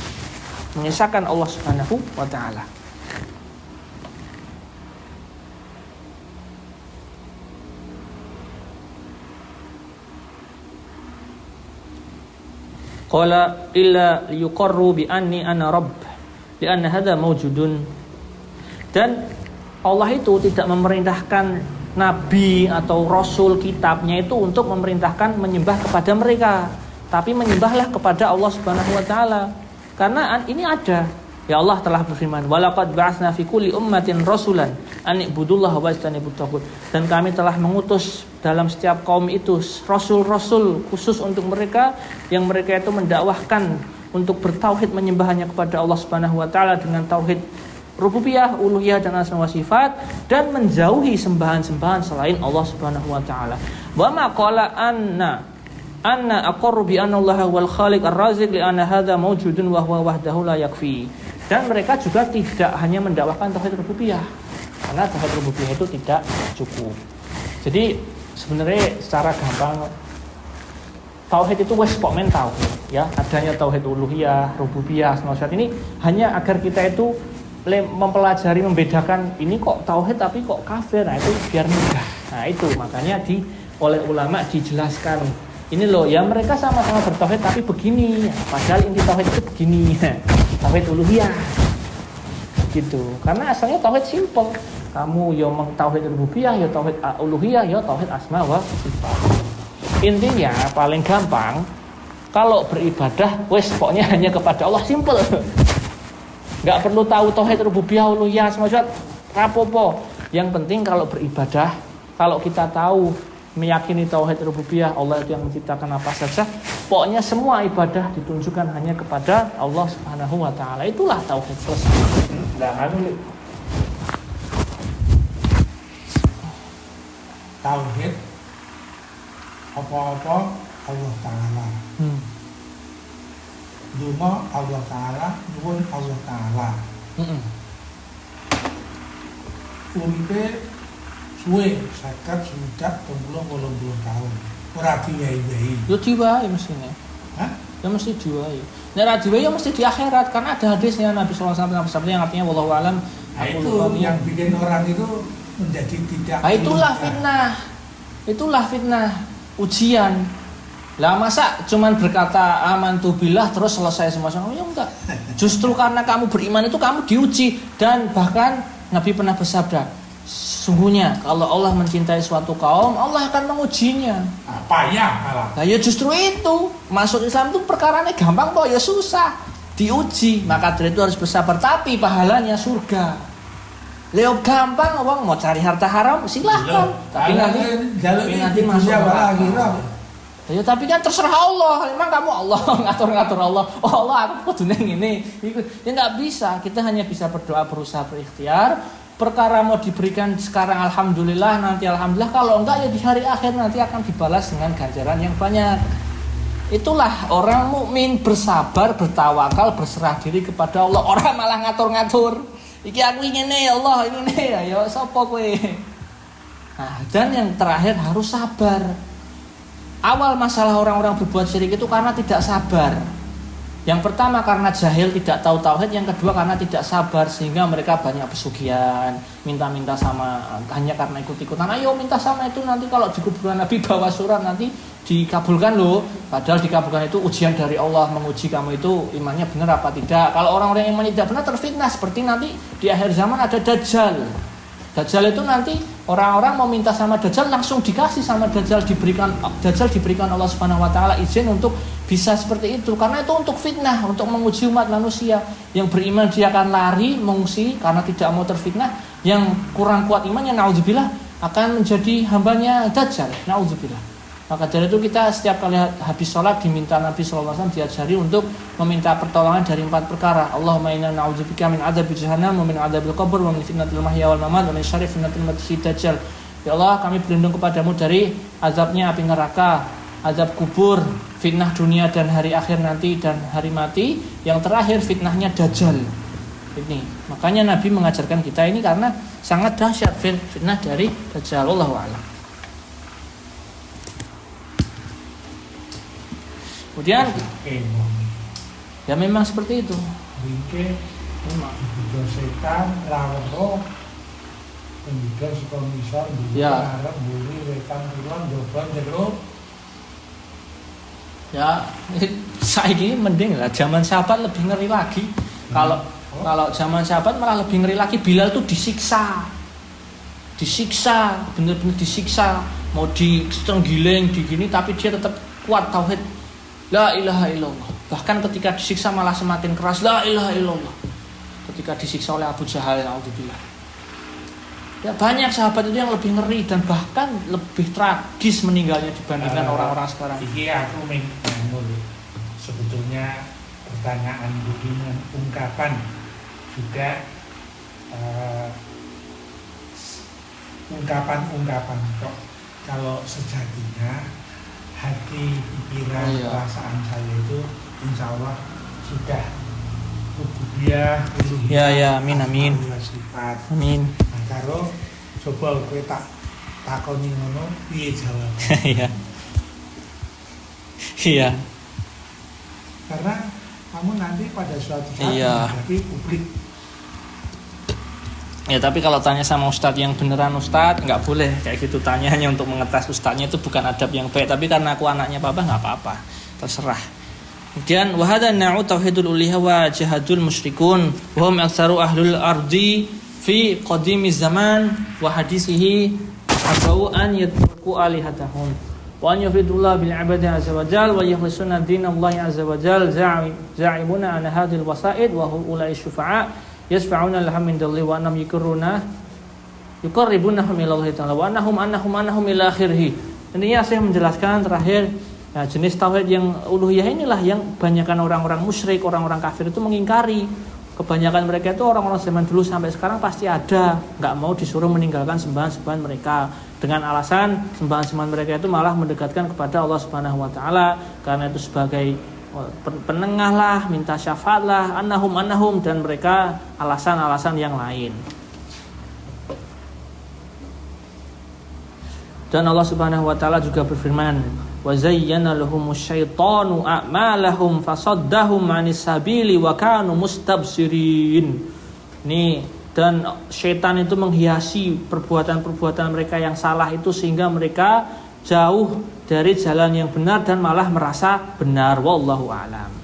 mengesahkan Allah Subhanahu wa taala. Qala illa liyuqarru bi anni ana rabb li anna hadha mawjudun. Dan Allah itu tidak memerintahkan nabi atau rasul kitabnya itu untuk memerintahkan menyembah kepada mereka, tapi menyembahlah kepada Allah Subhanahu wa taala. Karena ini ada. Ya Allah telah berfirman, "Walaqad ba'atsna fi kulli ummatin rasulan an ibudullaha wajtanibut taghut." Dan kami telah mengutus dalam setiap kaum itu rasul-rasul khusus untuk mereka, yang mereka itu mendakwahkan untuk bertauhid menyembahnya kepada Allah Subhanahu wa taala dengan tauhid rububiyah, uluhiyah dan asma wa sifat, dan menjauhi sembahan-sembahan selain Allah Subhanahu wa taala. Wa ma qala anna aqarru bi anna Allah wal khaliq ar-raziq li anna hadza mawjudun wa huwa wahdahu la yakfi. Dan mereka juga tidak hanya mendakwahkan tauhid rububiyah, karena tauhid rububiyah itu tidak cukup. Jadi sebenarnya secara gampang tauhid itu wes kok men tauhid, ya. Adanya tauhid uluhiyah, rububiyah, asma wa sifat ini hanya agar kita itu mempelajari, membedakan ini kok tauhid tapi kok kafir. Nah itu biar mudah. Nah itu makanya oleh ulama dijelaskan, ini loh ya mereka sama-sama bertauhid tapi begini, padahal inti tauhid itu begini. tauhid uluhiyah. Gitu. Karena asalnya tauhid simple. Kamu ya tauhid rububiyah, ya tauhid uluhiyah, ya tauhid asma wa sifat. Intinya paling gampang kalau beribadah wes pokoknya hanya kepada Allah, simple. Enggak perlu tahu tauhid rububiyah, uluhiyah, asma wa sifat, rapopo. Yang penting kalau beribadah, kalau kita tahu meyakini tauhid rububiyah, Allah itu yang menciptakan apa saja, pokoknya semua ibadah ditunjukkan hanya kepada Allah Subhanahu wa taala. Itulah tauhid selesai. Tauhid apa-apa Allah taala. Dungo Allah taala, nuwun Allah taala. Uripe suwe 50 tahun. Ora diwai-wai. Yo diwai mestine. Hah? Ya mesti diwai. Nek ra diwai ya mesti di akhirat, karena ada hadisnya Nabi sallallahu alaihi wasallam yang artinya wallahu alam. Itu yang bikin orang itu menjadi tidak. Itulah fitnah. Itulah fitnah, ujian. Lah masa cuman berkata amantu billah terus selesai semua? Oh ya enggak. Justru karena kamu beriman itu kamu diuji, dan bahkan Nabi pernah bersabda, sesungguhnya kalau Allah mencintai suatu kaum, Allah akan mengujinya. Apa ya malah? Nah ya justru itu, masuk Islam itu perkaranya gampang kok, ya susah, diuji. Maka dari itu harus bersabar, tapi pahalanya surga. Leo gampang, orang mau cari harta haram silahkan, tapi nanti masuk neraka. Ya tapi kan terserah Allah. Memang kamu Allah ngatur-ngatur Allah. Oh Allah aku kudu neng ini. Ya nggak bisa. Kita hanya bisa berdoa, berusaha berikhtiar. Perkara mau diberikan sekarang alhamdulillah, nanti alhamdulillah. Kalau enggak ya di hari akhir nanti akan dibalas dengan ganjaran yang banyak. Itulah orang mukmin, bersabar, bertawakal, berserah diri kepada Allah. Orang malah ngatur-ngatur. Iki aku ingin ya Allah, ini ya sapa kowe. Nah, dan yang terakhir harus sabar. Awal masalah orang-orang berbuat syirik itu karena tidak sabar. Yang pertama karena jahil, tidak tahu tauhid. Yang kedua karena tidak sabar, sehingga mereka banyak pesugihan, minta-minta sama, hanya karena ikut-ikutan. Ayo minta sama itu, nanti kalau di kuburan Nabi bawa surat nanti dikabulkan loh. Padahal dikabulkan itu ujian dari Allah, menguji kamu itu imannya benar apa tidak. Kalau orang-orang yang imannya tidak benar terfitnah, seperti nanti di akhir zaman ada Dajjal. Dajjal itu nanti orang-orang mau minta sama Dajjal, langsung dikasih sama Dajjal, diberikan Allah Subhanahu wa taala izin untuk bisa seperti itu, karena itu untuk fitnah, untuk menguji umat manusia. Yang beriman dia akan lari mengungsi karena tidak mau terfitnah. Yang kurang kuat imannya naudzubillah akan menjadi hambanya Dajjal, naudzubillah. Maka dari itu kita setiap kali habis sholat diminta Nabi SAW diajari untuk meminta pertolongan dari 4 perkara. Allahumma inna na'udzubika min adzabi jahannam wa min adzabil qabr wa min fitnatil mahya wal mamat wa min syarri fitnatil masiihid dajjal. Ya Allah, kami berlindung kepadamu dari azabnya api neraka, azab kubur, fitnah dunia dan hari akhir nanti, dan hari mati. Yang terakhir fitnahnya Dajjal. Ini makanya Nabi mengajarkan kita ini karena sangat dahsyat fitnah dari Dajjal. Wallahu a'lam. Kemudian ya memang seperti itu. Memang setan lawan pendidikan sekolah misal ya. Arab buri wetan kulon joban jeruk. Ya saya ini mending lah, zaman sahabat lebih ngeri lagi. Kalau zaman sahabat malah lebih ngeri lagi. Bilal tuh disiksa, bener-bener disiksa, mau distenggiling digini, tapi dia tetap kuat tauhid. La ilaha illallah. Bahkan ketika disiksa malah semakin keras. La ilaha illallah. Ketika disiksa oleh Abu Jahal, naudzubillah. Ya banyak sahabat itu yang lebih ngeri dan bahkan lebih tragis meninggalnya dibandingkan orang-orang sekarang. Iki aku sebetulnya pertanyaan dengan ungkapan juga ungkapan kok. Kalau sejatinya hati, pikiran, perasaan saya itu insya Allah sudah rububiyah, uluhiyah. Ya, amin. Sifat. Amin. Nah, karo coba kowe tak takoni ngono, piye jawab? Iya. Karena kamu nanti pada suatu saat menghadapi publik. Ya tapi kalau tanya sama ustadz yang beneran ustadz, nggak boleh kayak gitu, tanya hanya untuk mengetes ustadznya, itu bukan adab yang baik. Tapi karena aku anaknya papa nggak apa-apa, terserah. Kemudian wa hadha na'u tauhidul uluhiyah wa jahadul musyrikun wa hum aktsaru ahlul ardi fi qadimiz zaman wa hadisihi abau an yatruku alihatahum wa an yufidullah bil ibadi azza wa jal wa yakhlisuna dinallahi azza wa jal za'imuna an hadhil wasaid wa hum ulai syufa'a yasfa'una lahum min dalli wa annam yuqarribunahum ila Allah ta'ala wa annahum ila akhirih. Intinya saya menjelaskan terakhir. Nah, jenis tauhid yang uluhiyah inilah yang kebanyakan orang-orang musyrik, orang-orang kafir itu mengingkari. Kebanyakan mereka itu orang-orang zaman dulu sampai sekarang pasti ada, nggak mau disuruh meninggalkan sembahan-sembahan mereka dengan alasan sembahan-sembahan mereka itu malah mendekatkan kepada Allah Subhanahu wa taala, karena itu sebagai penengah lah, minta syafaat lah, annahum dan mereka alasan-alasan yang lain. Dan Allah Subhanahu wa taala juga berfirman, wa zayyana lahumus syaitanu a'malahum fasaddahum 'anis sabili wa kanu mustabsirin. Nih, dan syaitan itu menghiasi perbuatan-perbuatan mereka yang salah itu sehingga mereka jauh dari jalan yang benar dan malah merasa benar. Wallahu a'lam.